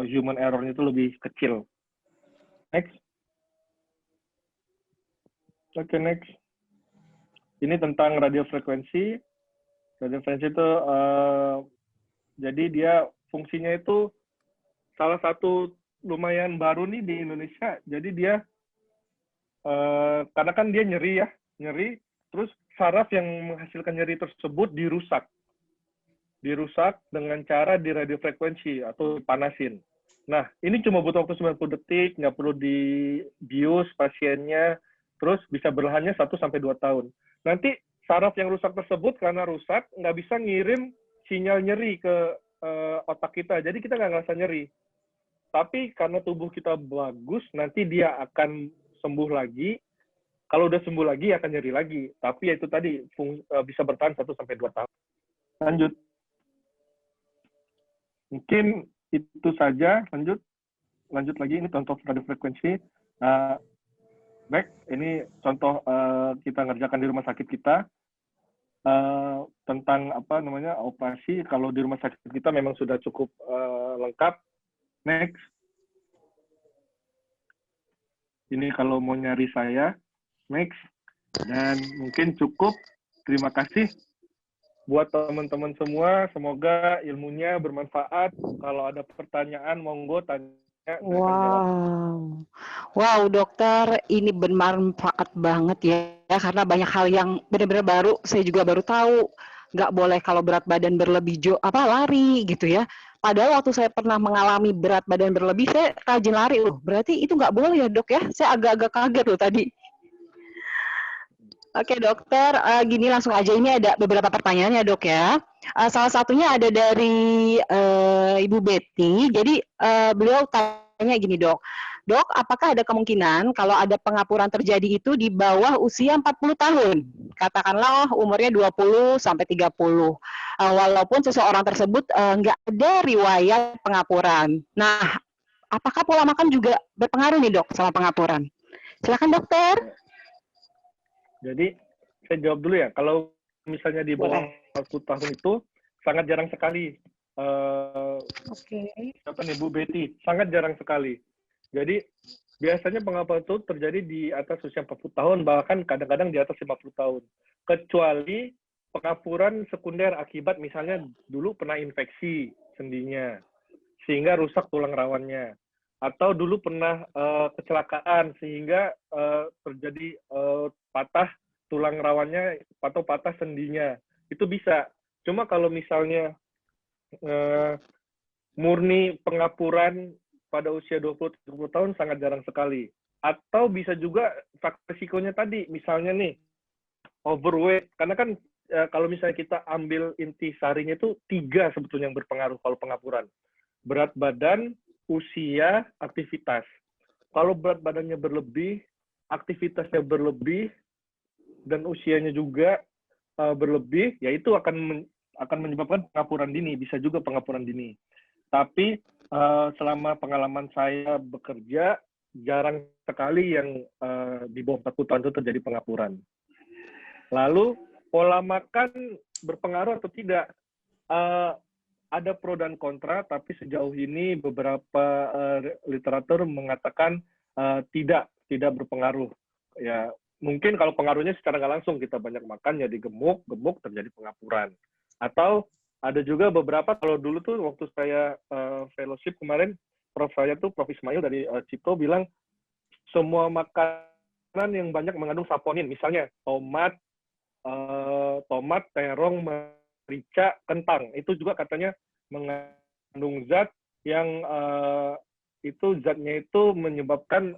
human error-nya itu lebih kecil. Next. Oke, next. Ini tentang radiofrekuensi. Radiofrekuensi itu jadi dia fungsinya itu salah satu lumayan baru nih di Indonesia. Jadi dia karena kan dia nyeri, terus saraf yang menghasilkan nyeri tersebut dirusak dengan cara diradiofrekuensi atau panasin. Nah, ini cuma butuh waktu 90 detik, nggak perlu dibius pasiennya, terus bisa berlahannya 1-2 tahun. Nanti saraf yang rusak tersebut karena rusak, nggak bisa ngirim sinyal nyeri ke otak kita, jadi kita nggak ngerasa nyeri. Tapi karena tubuh kita bagus, nanti dia akan sembuh lagi. Kalau udah sembuh lagi, akan nyeri lagi. Tapi ya itu tadi, bisa bertahan 1-2 tahun. Lanjut. Mungkin itu saja. Lanjut lagi, ini contoh radiofrekuensi. Baik, ini contoh kita ngerjakan di rumah sakit kita. Tentang operasi. Kalau di rumah sakit kita memang sudah cukup lengkap. Next. Ini kalau mau nyari saya. Next. Dan mungkin cukup. Terima kasih buat teman-teman semua. Semoga ilmunya bermanfaat. Kalau ada pertanyaan, monggo tanya. Wow, dokter, ini bermanfaat banget ya, karena banyak hal yang benar-benar baru. Saya juga baru tahu, nggak boleh kalau berat badan berlebih lari gitu ya. Padahal waktu saya pernah mengalami berat badan berlebih, saya rajin lari loh. Berarti itu nggak boleh ya dok ya? Saya agak-agak kaget loh tadi. Oke dokter, gini langsung aja, ini ada beberapa pertanyaan ya dok ya. Salah satunya ada dari Ibu Betty. Jadi beliau tanya gini dok, dok apakah ada kemungkinan kalau ada pengapuran terjadi itu di bawah usia 40 tahun? Katakanlah umurnya 20 sampai 30. Walaupun seseorang tersebut nggak ada riwayat pengapuran. Nah, apakah pola makan juga berpengaruh nih dok sama pengapuran? Silakan dokter. Jadi saya jawab dulu ya. Kalau misalnya di bawah 40 tahun itu sangat jarang sekali. Oke. Siapa nih Bu Betty? Sangat jarang sekali. Jadi biasanya pengapuran itu terjadi di atas usia 40 tahun, bahkan kadang-kadang di atas 50 tahun. Kecuali pengapuran sekunder akibat misalnya dulu pernah infeksi sendinya, sehingga rusak tulang rawannya. Atau dulu pernah kecelakaan sehingga terjadi patah tulang rawannya atau patah sendinya. Itu bisa. Cuma kalau misalnya murni pengapuran pada usia 20-30 tahun sangat jarang sekali. Atau bisa juga faktor risikonya tadi, misalnya nih, overweight. Karena kan kalau misalnya kita ambil intisarinya itu 3 sebetulnya yang berpengaruh kalau pengapuran. Berat badan, usia, aktivitas. Kalau berat badannya berlebih, aktivitasnya berlebih, dan usianya juga berlebih, ya itu akan menyebabkan pengapuran dini, bisa juga pengapuran dini. Tapi selama pengalaman saya bekerja, jarang sekali yang di bawah 40 tahun itu terjadi pengapuran. Lalu, pola makan berpengaruh atau tidak? Ada pro dan kontra, tapi sejauh ini beberapa literatur mengatakan tidak berpengaruh. Ya, mungkin kalau pengaruhnya secara nggak langsung, kita banyak makan jadi gemuk terjadi pengapuran. Atau ada juga beberapa, kalau dulu tuh waktu saya fellowship kemarin, Prof Ismail dari Cipto bilang semua makanan yang banyak mengandung saponin, misalnya tomat, terong, merica, kentang, itu juga katanya mengandung zat yang itu zatnya itu menyebabkan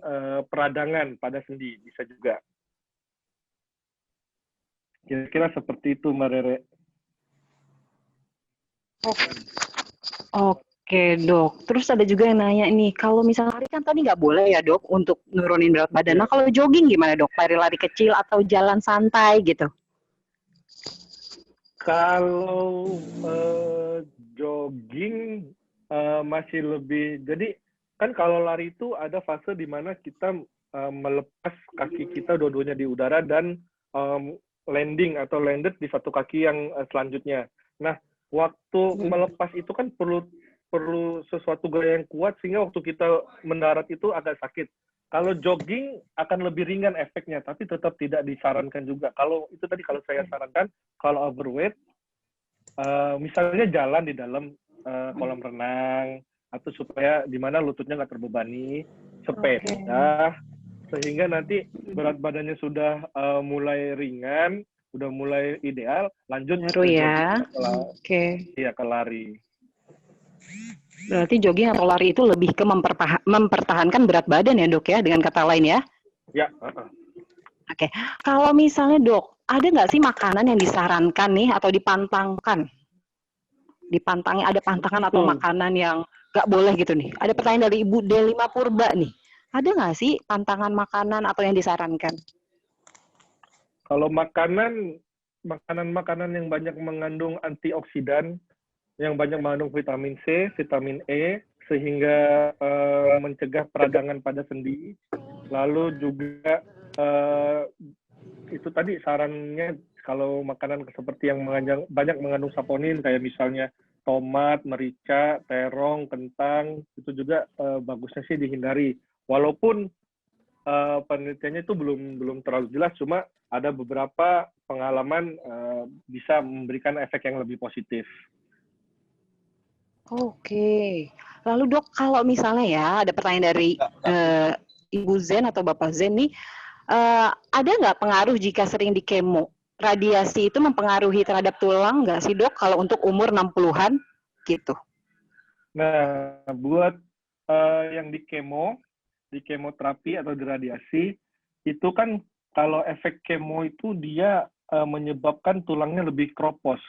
peradangan pada sendi, bisa juga. Kira-kira seperti itu, Mbak Rere. Oke dok, terus ada juga yang nanya nih, kalau misalnya lari kan tadi nggak boleh ya dok untuk nurunin berat badan. Nah kalau jogging gimana dok? Lari-lari kecil atau jalan santai gitu? Kalau jogging masih lebih, jadi kan kalau lari itu ada fase di mana kita melepas kaki kita dua-duanya di udara dan landing atau landed di satu kaki yang selanjutnya. Nah, waktu melepas itu kan perlu sesuatu gaya yang kuat sehingga waktu kita mendarat itu agak sakit. Kalau jogging akan lebih ringan efeknya, tapi tetap tidak disarankan juga. Kalau itu tadi kalau saya sarankan, kalau overweight, misalnya jalan di dalam kolam renang, atau supaya di mana lututnya nggak terbebani, sepeda, sehingga nanti berat badannya sudah mulai ringan, udah mulai ideal, lanjut ke lari. Berarti jogging atau lari itu lebih ke mempertahankan berat badan ya dok ya, dengan kata lain ya? Ya. Oke. Kalau misalnya dok, ada nggak sih makanan yang disarankan nih atau dipantangkan? Ada pantangan atau makanan yang nggak boleh gitu nih? Ada pertanyaan dari Ibu Delima Purba nih. Ada nggak sih pantangan makanan atau yang disarankan? Kalau makanan yang banyak mengandung antioksidan, yang banyak mengandung vitamin C, vitamin E, sehingga mencegah peradangan pada sendi. Lalu juga itu tadi sarannya kalau makanan seperti yang banyak mengandung saponin, kayak misalnya tomat, merica, terong, kentang, itu juga bagusnya sih dihindari. Walaupun penelitiannya itu belum terlalu jelas, cuma ada beberapa pengalaman bisa memberikan efek yang lebih positif. Oke. Lalu dok, kalau misalnya ya ada pertanyaan dari Ibu Zen atau Bapak Zen nih, ada nggak pengaruh jika sering di kemo? Radiasi itu mempengaruhi terhadap tulang nggak sih dok kalau untuk umur 60-an gitu? Nah, buat yang di kemoterapi atau di radiasi, itu kan kalau efek kemo itu dia menyebabkan tulangnya lebih kropos.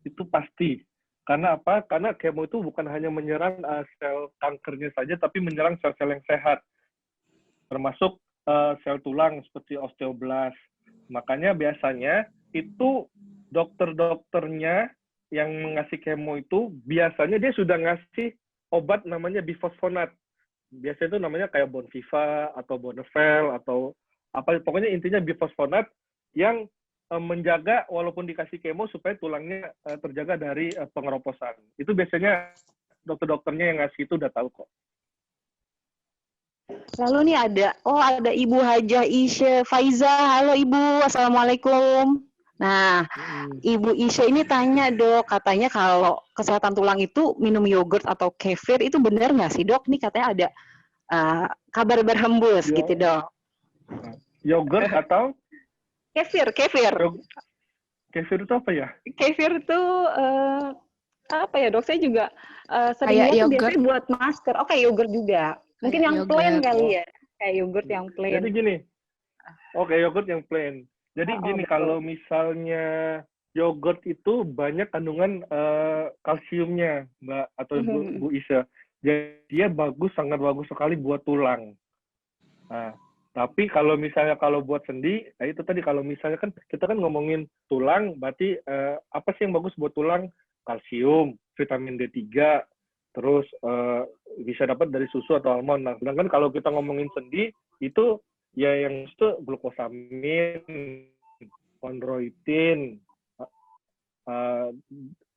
Itu pasti. Karena apa? Karena kemo itu bukan hanya menyerang sel kankernya saja, tapi menyerang sel-sel yang sehat. Termasuk sel tulang seperti osteoblast. Makanya biasanya itu dokter-dokternya yang ngasih kemo itu biasanya dia sudah ngasih obat namanya bifosfonat. Biasanya itu namanya kayak Bonviva atau Bonefel atau apa, pokoknya intinya bifosfonat yang menjaga walaupun dikasih kemo supaya tulangnya terjaga dari pengeroposan. Itu biasanya dokter-dokternya yang ngasih itu udah tahu kok. Lalu nih ada Ibu Hajah Isya Faiza. Halo Ibu, Assalamualaikum. Nah, Ibu Isya ini tanya dok, katanya kalau kesehatan tulang itu minum yogurt atau kefir itu benar nggak sih dok? Nih katanya ada kabar berhembus gitu dok. Yogurt atau? Kefir. Kefir itu apa ya? Kefir itu apa ya dok? Saya juga Kayak seringnya tuh yogurt. biasanya buat masker. Oke, yogurt juga. Mungkin Kayak yang yogurt. plain kali ya. Kayak yogurt yang plain. Jadi gini, oke, yogurt yang plain. Jadi gini, betul. kalau misalnya yogurt itu banyak kandungan kalsiumnya, Mbak atau Bu Isya. Jadi dia sangat bagus sekali buat tulang. Nah, tapi kalau misalnya buat sendi, nah itu tadi kalau misalnya kan kita kan ngomongin tulang, berarti apa sih yang bagus buat tulang? Kalsium, vitamin D3, terus bisa dapat dari susu atau almond. Nah, sedangkan kalau kita ngomongin sendi, itu ya yang itu glukosamin, chondroitin,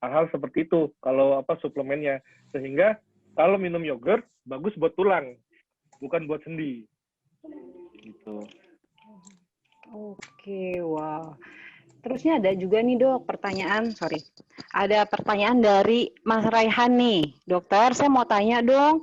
hal-hal seperti itu kalau suplemennya. Sehingga kalau minum yogurt bagus buat tulang, bukan buat sendi. Gitu. Oke, wow. Terusnya ada juga nih dok pertanyaan, ada pertanyaan dari Mas Raihan nih, dokter. Saya mau tanya dong,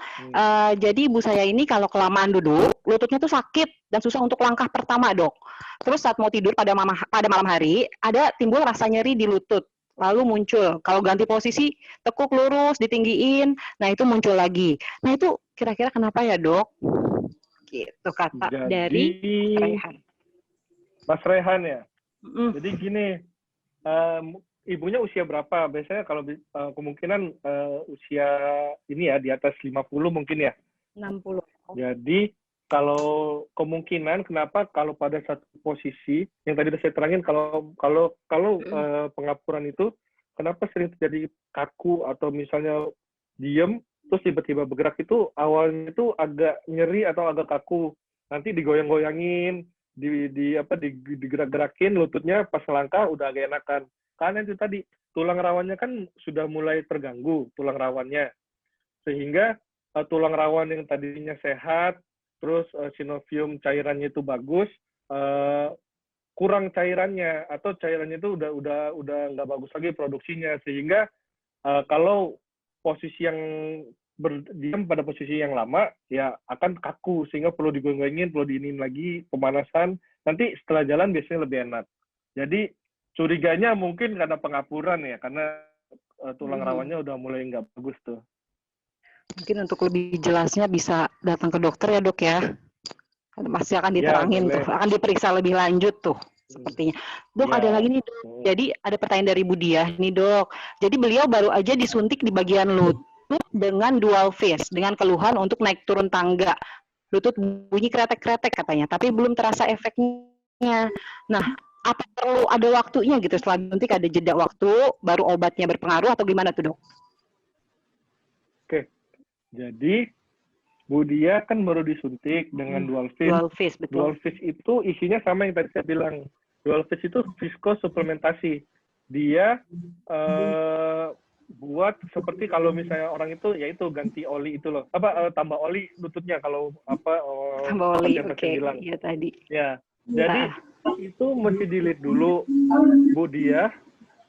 jadi ibu saya ini kalau kelamaan duduk, lututnya tuh sakit dan susah untuk langkah pertama dok. Terus saat mau tidur pada malam hari, ada timbul rasa nyeri di lutut. Lalu muncul, kalau ganti posisi, tekuk lurus, ditinggiin, nah itu muncul lagi. Nah itu kira-kira kenapa ya dok? Gitu kata dari Raihan. Mas Raihan ya? Jadi gini, ibunya usia berapa? Biasanya kalau kemungkinan usia ini ya di atas 50 mungkin ya? 60. Jadi kalau kemungkinan kenapa kalau pada satu posisi yang tadi saya terangin kalau pengapuran itu kenapa sering terjadi kaku atau misalnya diem terus tiba-tiba bergerak itu awalnya itu agak nyeri atau agak kaku, nanti digoyang-goyangin, digerak-gerakin lututnya pas langkah udah agak enakan. Karena itu tadi tulang rawannya kan sudah mulai terganggu tulang rawannya, sehingga tulang rawan yang tadinya sehat terus sinovium cairannya itu bagus, kurang cairannya atau cairannya itu udah nggak bagus lagi produksinya, sehingga kalau posisi yang berdiam pada posisi yang lama ya akan kaku, sehingga perlu digoyang-goyangin, perlu diinin lagi pemanasan, nanti setelah jalan biasanya lebih enak. Jadi curiganya mungkin karena pengapuran ya, karena tulang rawannya udah mulai nggak bagus tuh. Mungkin untuk lebih jelasnya bisa datang ke dokter ya dok ya. Masih akan diterangin tuh, akan diperiksa lebih lanjut tuh sepertinya. Dok ada lagi nih dok. Jadi ada pertanyaan dari Bu Diah nih dok. Jadi beliau baru aja disuntik di bagian lutut dengan dual face, dengan keluhan untuk naik turun tangga. Lutut bunyi kretek-kretek katanya, tapi belum terasa efeknya. Nah, apa perlu ada waktunya gitu setelah disuntik, ada jeda waktu baru obatnya berpengaruh atau gimana tuh dok? Oke, jadi Bu Dia kan baru disuntik dengan dual face. Dual face, betul. Dual face itu isinya sama yang tadi saya bilang. Dual face itu viskosuplementasi. Dia buat seperti kalau misalnya orang itu yaitu ganti oli itu loh. Tambah oli lututnya kalau tambah oli, oke. Iya tadi. Ya. Jadi itu mesti dilihat dulu Bu Dia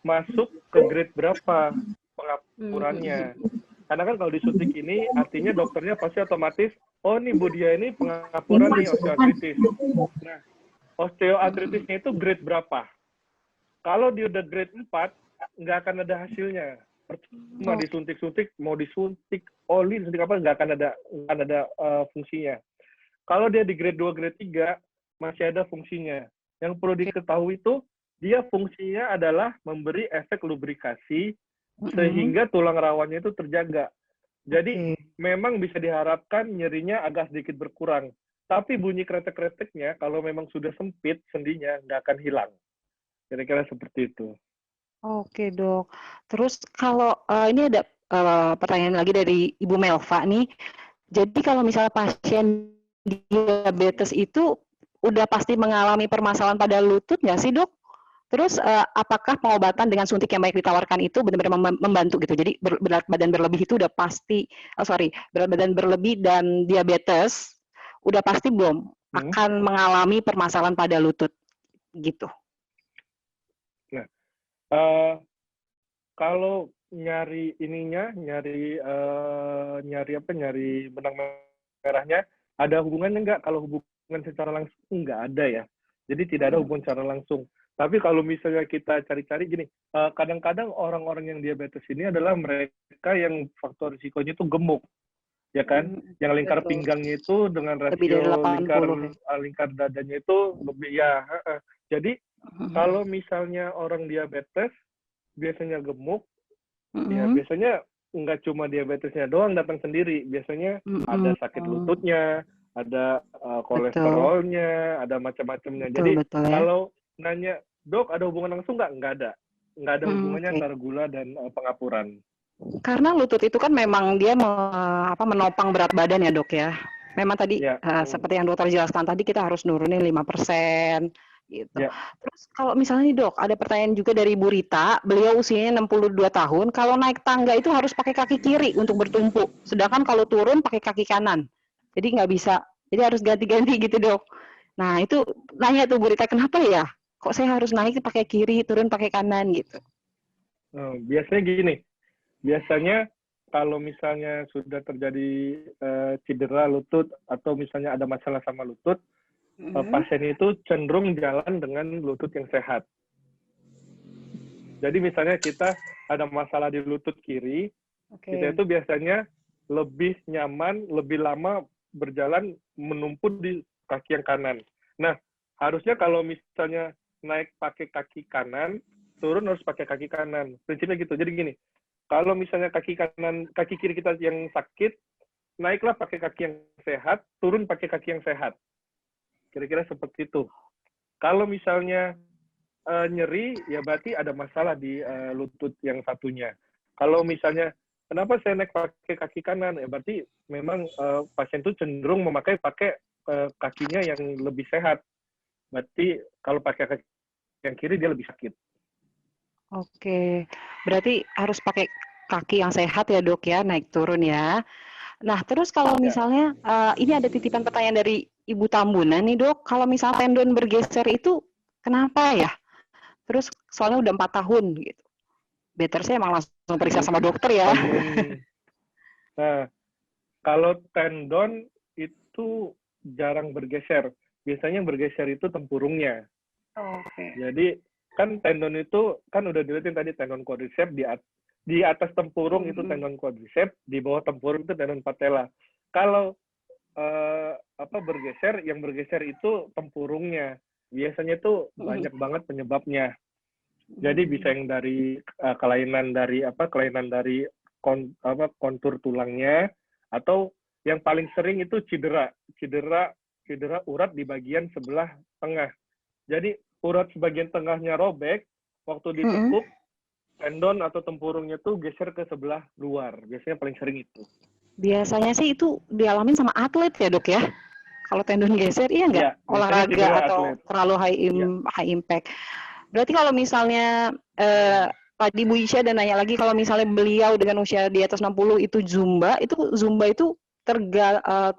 masuk ke grade berapa pengapurannya. Karena kan kalau disuntik ini artinya dokternya pasti otomatis, oh nih Bu Dia ini pengapuran nih osteoartritis. Nah, osteoartritisnya itu grade berapa? Kalau dia udah grade 4, nggak akan ada hasilnya. Percuma disuntik-suntik, mau disuntik oli, disuntik apa, nggak akan ada fungsinya. Kalau dia di grade 2, grade 3, masih ada fungsinya. Yang perlu diketahui itu, dia fungsinya adalah memberi efek lubrikasi sehingga tulang rawannya itu terjaga. Jadi memang bisa diharapkan nyerinya agak sedikit berkurang. Tapi bunyi kretek-kreteknya kalau memang sudah sempit sendinya nggak akan hilang. Kira-kira seperti itu. Oke, Dok. Terus kalau ini ada pertanyaan lagi dari Ibu Melva nih. Jadi kalau misalnya pasien diabetes itu udah pasti mengalami permasalahan pada lutut nggak sih, Dok? Terus apakah pengobatan dengan suntik yang baik ditawarkan itu benar-benar membantu gitu? Jadi berat badan berlebih itu udah pasti, berat badan berlebih dan diabetes udah pasti belum akan mengalami permasalahan pada lutut gitu. Nah, kalau nyari benang merahnya, ada hubungannya nggak? Kalau hubungan secara langsung nggak ada ya. Jadi tidak ada hubungan secara langsung. Tapi kalau misalnya kita cari-cari gini, kadang-kadang orang-orang yang diabetes ini adalah mereka yang faktor risikonya itu gemuk, ya kan? Yang lingkar pinggangnya itu dengan rasio lingkar dadanya itu lebih ya. Jadi kalau misalnya orang diabetes biasanya gemuk, ya biasanya nggak cuma diabetesnya doang datang sendiri. Biasanya ada sakit lututnya, ada kolesterolnya, ada macam-macamnya. Jadi kalau nanya, Dok, ada hubungan langsung nggak? Nggak ada. Nggak ada hubungannya antara gula dan pengapuran. Karena lutut itu kan memang dia menopang berat badan ya, Dok ya. Memang tadi seperti yang dokter jelaskan tadi, kita harus nurunin 5%. Gitu. Terus kalau misalnya nih, Dok, ada pertanyaan juga dari Bu Rita, beliau usianya 62 tahun, kalau naik tangga itu harus pakai kaki kiri untuk bertumpu, sedangkan kalau turun pakai kaki kanan. Jadi nggak bisa, jadi harus ganti-ganti gitu, Dok. Nah, itu nanya tuh Bu Rita, kenapa ya? Kok saya harus naik pakai kiri, turun pakai kanan gitu? Biasanya gini, biasanya kalau misalnya sudah terjadi cedera lutut atau misalnya ada masalah sama lutut, pasien itu cenderung jalan dengan lutut yang sehat. Jadi misalnya kita ada masalah di lutut kiri, kita itu biasanya lebih nyaman, lebih lama berjalan menumpuk di kaki yang kanan. Nah, harusnya kalau misalnya naik pakai kaki kanan, turun harus pakai kaki kanan. Prinsipnya gitu. Jadi gini, kalau misalnya kaki kiri kita yang sakit, naiklah pakai kaki yang sehat, turun pakai kaki yang sehat. Kira-kira seperti itu. Kalau misalnya nyeri, ya berarti ada masalah di lutut yang satunya. Kalau misalnya, kenapa saya naik pakai kaki kanan? Ya berarti memang pasien itu cenderung memakai kakinya yang lebih sehat. Berarti kalau pakai kaki yang kiri, dia lebih sakit. Oke, berarti harus pakai kaki yang sehat ya, Dok ya, naik turun ya. Nah, terus kalau misalnya, ini ada titipan pertanyaan dari Ibu Tambunan nih, Dok. Kalau misalnya tendon bergeser itu kenapa ya? Terus soalnya udah 4 tahun gitu. Better saya emang langsung periksa sama dokter ya. Nah, kalau tendon itu jarang bergeser. Biasanya yang bergeser itu tempurungnya. Jadi kan tendon itu kan udah dilihatin tadi tendon quadriceps di atas tempurung itu tendon quadriceps, di bawah tempurung itu tendon patella. Kalau yang bergeser itu tempurungnya. Biasanya itu banyak banget penyebabnya. Jadi bisa yang dari kelainan dari kontur tulangnya, atau yang paling sering itu cedera urat di bagian sebelah tengah. Jadi urat sebagian tengahnya robek, waktu ditekuk tendon atau tempurungnya tuh geser ke sebelah luar. Biasanya paling sering itu. Biasanya sih itu dialamin sama atlet ya, Dok ya? Kalau tendon geser, iya nggak? Ya, olahraga atau atlet. Terlalu high impact. Berarti kalau misalnya tadi Bu Isya dan nanya lagi, kalau misalnya beliau dengan usia di atas 60 itu Zumba itu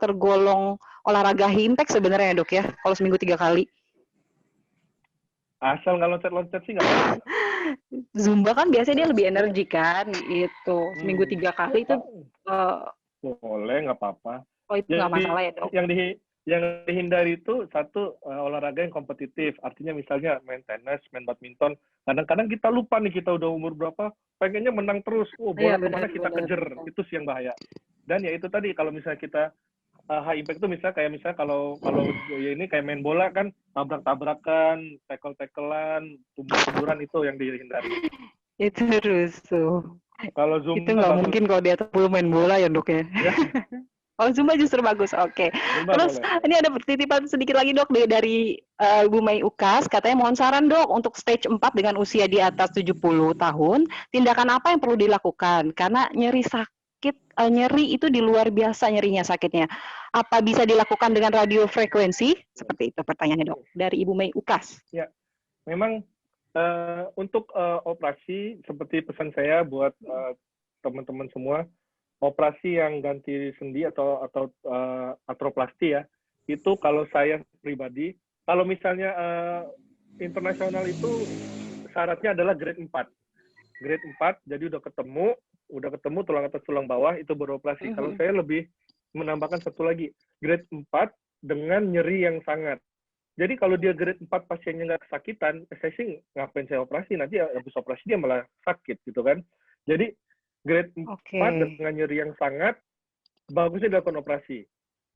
tergolong olahraga high impact sebenarnya, Dok ya? Kalau seminggu 3 kali. Asal nggak loncat-loncat sih nggak apa-apa. Zumba kan biasanya dia lebih energi kan, itu seminggu 3 kali itu. Boleh, nggak apa-apa. Oh, itu nggak masalah ya, Dok? Yang dihindari itu satu, olahraga yang kompetitif. Artinya misalnya main tenis, main badminton. Kadang-kadang kita lupa nih, kita udah umur berapa, pengennya menang terus. Bola kemana kita kejar. Itu sih yang bahaya. Dan ya itu tadi, kalau misalnya kita high impact itu misalnya kalau ya ini kayak main bola kan, tabrak-tabrakan, tackle-tacklean, tumbuh-tumburan itu yang dihindari. Itu rusuh. Kalau Zumba Itu nggak bagus. mungkin kalau di atas 10 main bola ya dok ya. Oh Zumba justru bagus, oke. Zumba Terus boleh. ini ada titipan sedikit lagi dok dari Ibu Mai Ukas, katanya mohon saran dok untuk stage 4 dengan usia di atas 70 tahun, tindakan apa yang perlu dilakukan? Karena nyeri itu di luar biasa nyerinya sakitnya. Apa bisa dilakukan dengan radiofrekuensi? Seperti itu pertanyaannya dok, dari Ibu Mai Ukas. Ya, memang untuk operasi seperti pesan saya buat teman-teman semua, operasi yang ganti sendi atau artroplasti ya, itu kalau saya pribadi, kalau misalnya internasional itu syaratnya adalah grade 4. Grade 4, jadi udah ketemu tulang atas tulang bawah itu beroperasi. Kalau saya lebih menambahkan satu lagi, grade 4 dengan nyeri yang sangat. Jadi kalau dia grade 4 pasiennya nggak kesakitan, saya sih ngapain saya operasi, nanti habis operasi dia malah sakit gitu kan. Jadi grade 4 dengan nyeri yang sangat, bagusnya dilakukan operasi.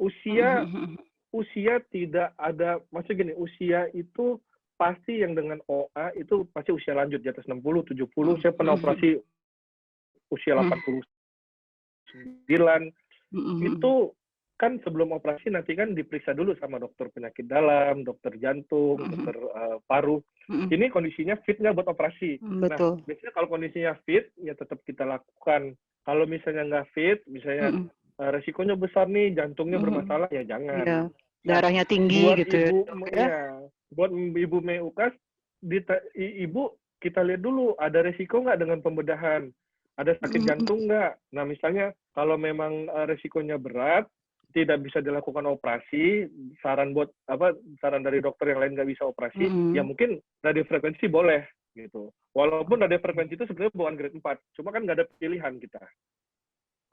Usia tidak ada, maksudnya gini, usia itu pasti yang dengan OA itu pasti usia lanjut, di atas 60, 70, saya pernah operasi usia 89, itu kan sebelum operasi nanti kan diperiksa dulu sama dokter penyakit dalam, dokter jantung, dokter paru. Ini kondisinya fit nggak buat operasi. Betul. Nah, biasanya kalau kondisinya fit, ya tetap kita lakukan. Kalau misalnya nggak fit, misalnya resikonya besar nih, jantungnya bermasalah, ya jangan. Iya. Darahnya tinggi buat gitu buat Ibu Mai Ukas, Ibu kita lihat dulu ada resiko nggak dengan pembedahan, ada sakit jantung nggak. Nah misalnya kalau memang resikonya berat, tidak bisa dilakukan operasi, saran dari dokter yang lain nggak bisa operasi, ya mungkin radiofrekuensi boleh gitu. Walaupun radiofrekuensi itu sebenarnya bukan grade 4, cuma kan nggak ada pilihan kita.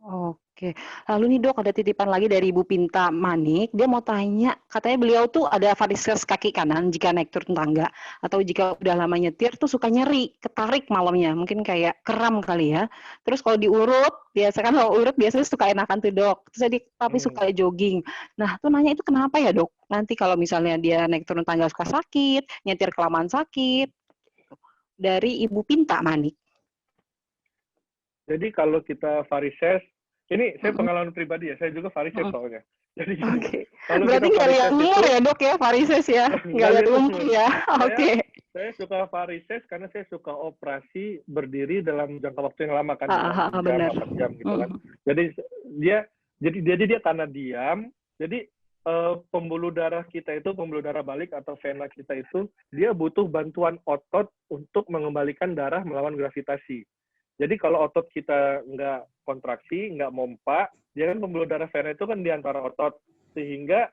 Oke, lalu nih dok ada titipan lagi dari Ibu Pinta Manik, dia mau tanya, katanya beliau tuh ada varises kaki kanan jika naik turun tangga, atau jika udah lama nyetir tuh suka nyeri, ketarik malamnya, mungkin kayak kram kali ya. Terus kalau diurut, kalau urut biasanya suka enakan tuh dok, tapi suka jogging. Nah tuh nanya itu kenapa ya dok? Nanti kalau misalnya dia naik turun tangga suka sakit, nyetir kelamaan sakit. Dari Ibu Pinta Manik. Jadi kalau kita varises, ini saya pengalaman pribadi ya, saya juga varises soalnya. Jadi kalau berarti nggak lihat umur ya dok ya, varises ya? Nggak lihat umur ya? Oke. Saya suka varises karena saya suka operasi berdiri dalam jangka waktu yang lama kan, benar. 4 jam gitu kan. Jadi dia karena diam, jadi pembuluh darah kita itu, pembuluh darah balik atau vena kita itu, dia butuh bantuan otot untuk mengembalikan darah melawan gravitasi. Jadi kalau otot kita nggak kontraksi, nggak mompa, dia kan pembuluh darah vena itu kan di antara otot, sehingga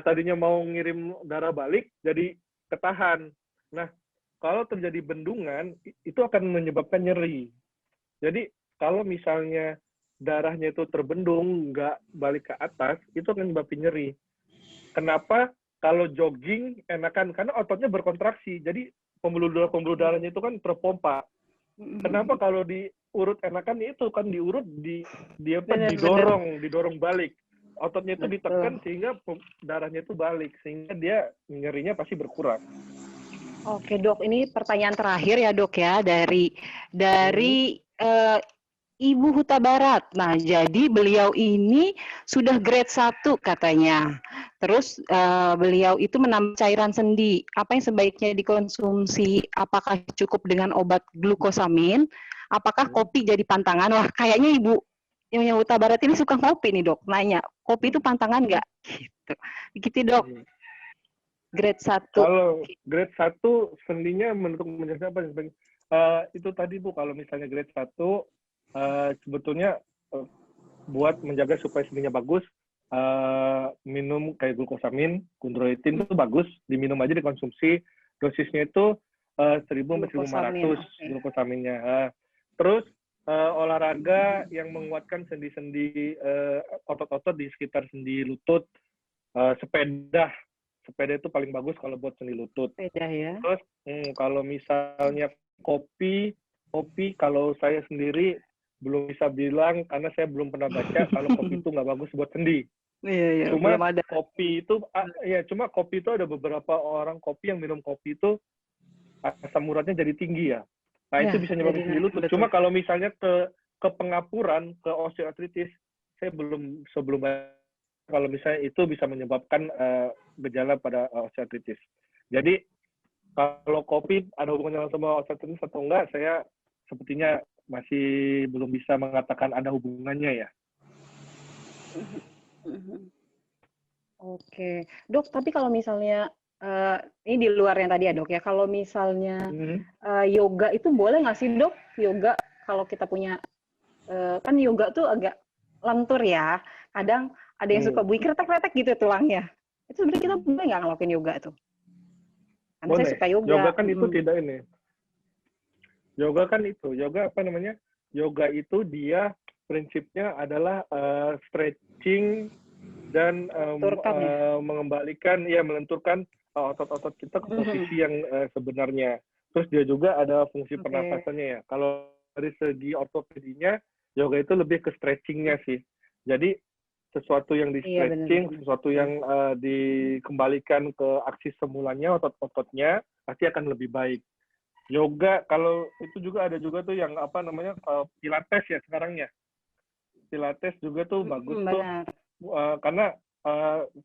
tadinya mau ngirim darah balik, jadi ketahan. Nah, kalau terjadi bendungan, itu akan menyebabkan nyeri. Jadi kalau misalnya darahnya itu terbendung, nggak balik ke atas, itu akan menyebabkan nyeri. Kenapa? Kalau jogging enakan, karena ototnya berkontraksi, jadi pembuluh darahnya itu kan terpompa. Kenapa kalau diurut enakan? Itu kan diurut didorong balik. Ototnya itu ditekan sehingga darahnya itu balik, sehingga dia nyerinya pasti berkurang. Oke dok, ini pertanyaan terakhir ya dok ya dari Ibu Huta Barat. Nah, jadi beliau ini sudah grade 1 katanya. Terus beliau itu menambah cairan sendi. Apa yang sebaiknya dikonsumsi? Apakah cukup dengan obat glukosamin? Apakah kopi jadi pantangan? Wah, kayaknya Ibu yang Huta Barat ini suka kopi nih dok. Nanya, kopi itu pantangan nggak? Gitu. Begitu dok. Grade 1. Kalau grade 1 sendinya menurut menjelaskan apa? Itu tadi Bu, kalau misalnya grade 1 sebetulnya buat menjaga supaya sendinya bagus, minum kayak glukosamin, kondroitin itu bagus, diminum aja, dikonsumsi. Dosisnya itu 1.000-1.500 glukosaminnya. Terus olahraga yang menguatkan sendi-sendi, otot-otot di sekitar sendi lutut, sepeda itu paling bagus kalau buat sendi lutut. Sepeda ya. Terus kalau misalnya kopi kalau saya sendiri belum bisa bilang karena saya belum pernah baca kalau kopi itu nggak bagus buat sendi. Iya, Cuma belum ada. kopi itu, cuma kopi itu ada beberapa orang kopi yang minum kopi itu asam uratnya jadi tinggi ya. Nah Ya, itu bisa nyebabin jadi sendi lutut. betul. Cuma kalau misalnya ke pengapuran, ke osteoartritis, saya sebelum kalau misalnya itu bisa menyebabkan gejala pada osteoartritis. Jadi kalau kopi ada hubungannya sama osteoartritis atau enggak, saya sepertinya masih belum bisa mengatakan ada hubungannya ya. Oke, Dok. Tapi kalau misalnya ini di luar yang tadi ya, Dok ya. Kalau misalnya yoga itu boleh nggak sih, Dok? Yoga kalau kita punya kan yoga tuh agak lentur ya. Kadang ada yang suka bunyi kretek-kretek gitu tulangnya. Itu sebenarnya kita boleh nggak ngelakuin yoga tuh? Karena Boleh. saya suka yoga. Yoga kan itu tidak ini. Yoga kan itu, yoga apa namanya? Yoga itu dia prinsipnya adalah stretching dan mengembalikan, ya melenturkan otot-otot kita ke posisi yang sebenarnya. Terus dia juga ada fungsi pernapasannya ya. Kalau dari segi ortopedinya, yoga itu lebih ke stretchingnya sih. Jadi sesuatu yang di stretching, sesuatu yang dikembalikan ke aksi semulanya, otot-ototnya pasti akan lebih baik. Yoga kalau itu juga ada juga tuh yang apa namanya pilates ya sekarang ya. Pilates juga tuh bagus tuh karena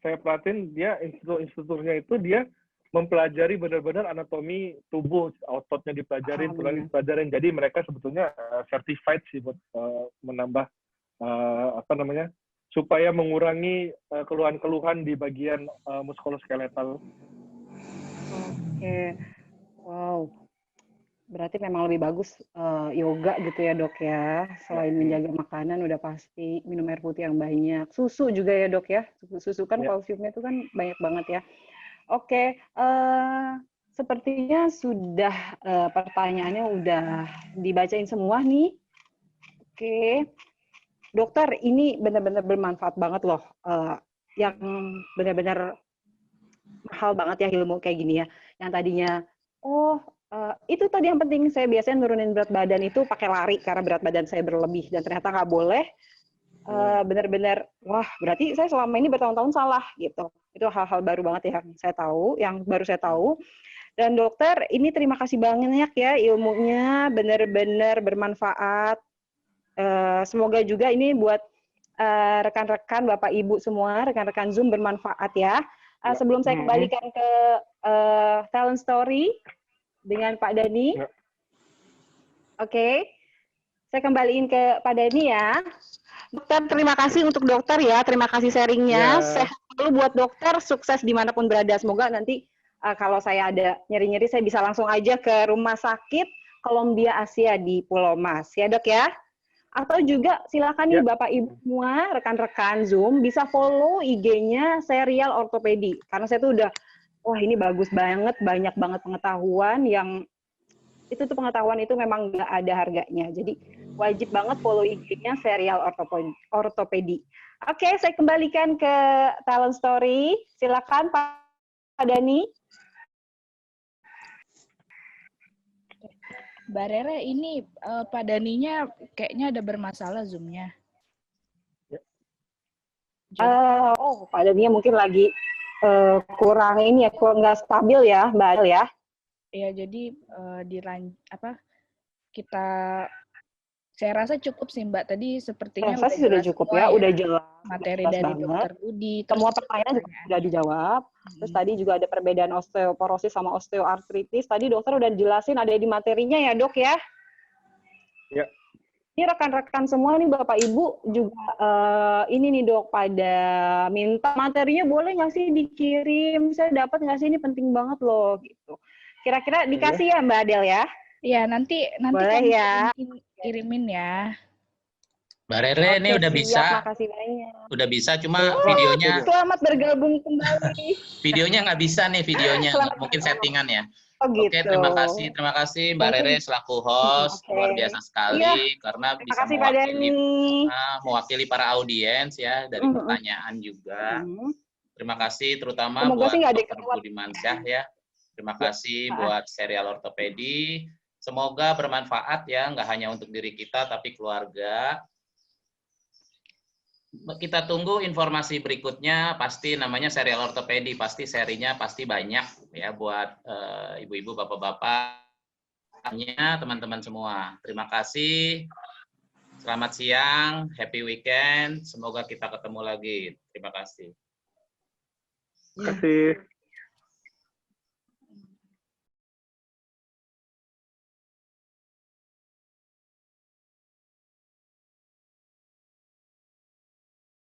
saya perhatiin dia instrukturnya itu dia mempelajari benar-benar anatomi tubuh, ototnya dipelajarin, tulangnya dipelajarin. Jadi mereka sebetulnya certified sih buat menambah apa namanya supaya mengurangi keluhan-keluhan di bagian muskuloskeletal. Oke, wow. Berarti memang lebih bagus yoga gitu ya, Dok ya. Selain menjaga makanan, udah pasti minum air putih yang banyak. Susu juga ya, Dok ya. Susu kan kalsiumnya itu kan banyak banget ya. Oke, sepertinya sudah pertanyaannya udah dibacain semua nih. Oke, Dokter, ini benar-benar bermanfaat banget loh. Yang benar-benar mahal banget ya ilmu kayak gini ya. Yang tadinya, itu tadi yang penting, saya biasanya nurunin berat badan itu pakai lari karena berat badan saya berlebih dan ternyata nggak boleh. Benar-benar, wah berarti saya selama ini bertahun-tahun salah gitu. Itu hal-hal baru banget yang baru saya tahu. Dan dokter, ini terima kasih banyak ya ilmunya, benar-benar bermanfaat. Semoga juga ini buat rekan-rekan, Bapak Ibu semua, rekan-rekan Zoom bermanfaat ya. Sebelum saya kembalikan ke talent story dengan Pak Dhani. Oke. Saya kembaliin ke Pak Dhani ya. Dokter, terima kasih untuk dokter ya. Terima kasih sharingnya. Sehat selalu buat dokter, sukses dimanapun berada. Semoga nanti kalau saya ada nyeri-nyeri, saya bisa langsung aja ke Rumah Sakit Columbia Asia di Pulau Mas. Ya dok ya? Atau juga silakan nih Bapak Ibu semua, rekan-rekan Zoom, bisa follow IG-nya Serial Ortopedi. Karena saya tuh udah, wah ini bagus banget, banyak banget pengetahuan yang itu tuh pengetahuan itu memang nggak ada harganya. Jadi wajib banget follow IG-nya Serial Ortopedi. Oke, saya kembalikan ke talent story. Silakan Pak Dhani. Mbak Rere, ini Pak Dhaninya kayaknya ada bermasalah Zoom-nya. Pak Dhaninya mungkin lagi kurang ini ya, kurang nggak stabil ya, Mbak Adel ya. Iya, jadi saya rasa cukup sih Mbak. Tadi sepertinya sudah cukup ya, udah jelas materi jelas dari banget. Dokter Budi. Semua pertanyaan juga sudah dijawab. Terus tadi juga ada perbedaan osteoporosis sama osteoartritis. Tadi dokter udah jelasin ada di materinya ya dok ya. Ya. Ini rekan-rekan semua nih Bapak Ibu juga ini nih dok pada minta materinya boleh nggak sih dikirim? Saya dapat nggak sih, ini penting banget loh gitu. Kira-kira dikasih ya Mbak Adel ya? Iya, nanti boleh kami ya. kirimin ya. Mbak Rere ini udah siap, bisa. Makasih banyak. Udah bisa, cuma videonya. Selamat bergabung kembali. Videonya nggak bisa nih, videonya. Mungkin settingan ya. Gitu. Oke, terima kasih Mbak Rere selaku host. Luar biasa sekali karena bisa mewakili para audiens ya dari pertanyaan juga. Terima kasih terutama buat Dr. Budimansyah ya. Terima kasih buat Serial Ortopedi. Semoga bermanfaat ya, nggak hanya untuk diri kita, tapi keluarga. Kita tunggu informasi berikutnya, pasti namanya serial ortopedi, pasti serinya pasti banyak ya buat ibu-ibu, bapak-bapaknya, teman-teman semua. Terima kasih. Selamat siang, happy weekend. Semoga kita ketemu lagi. Terima kasih. Terima kasih.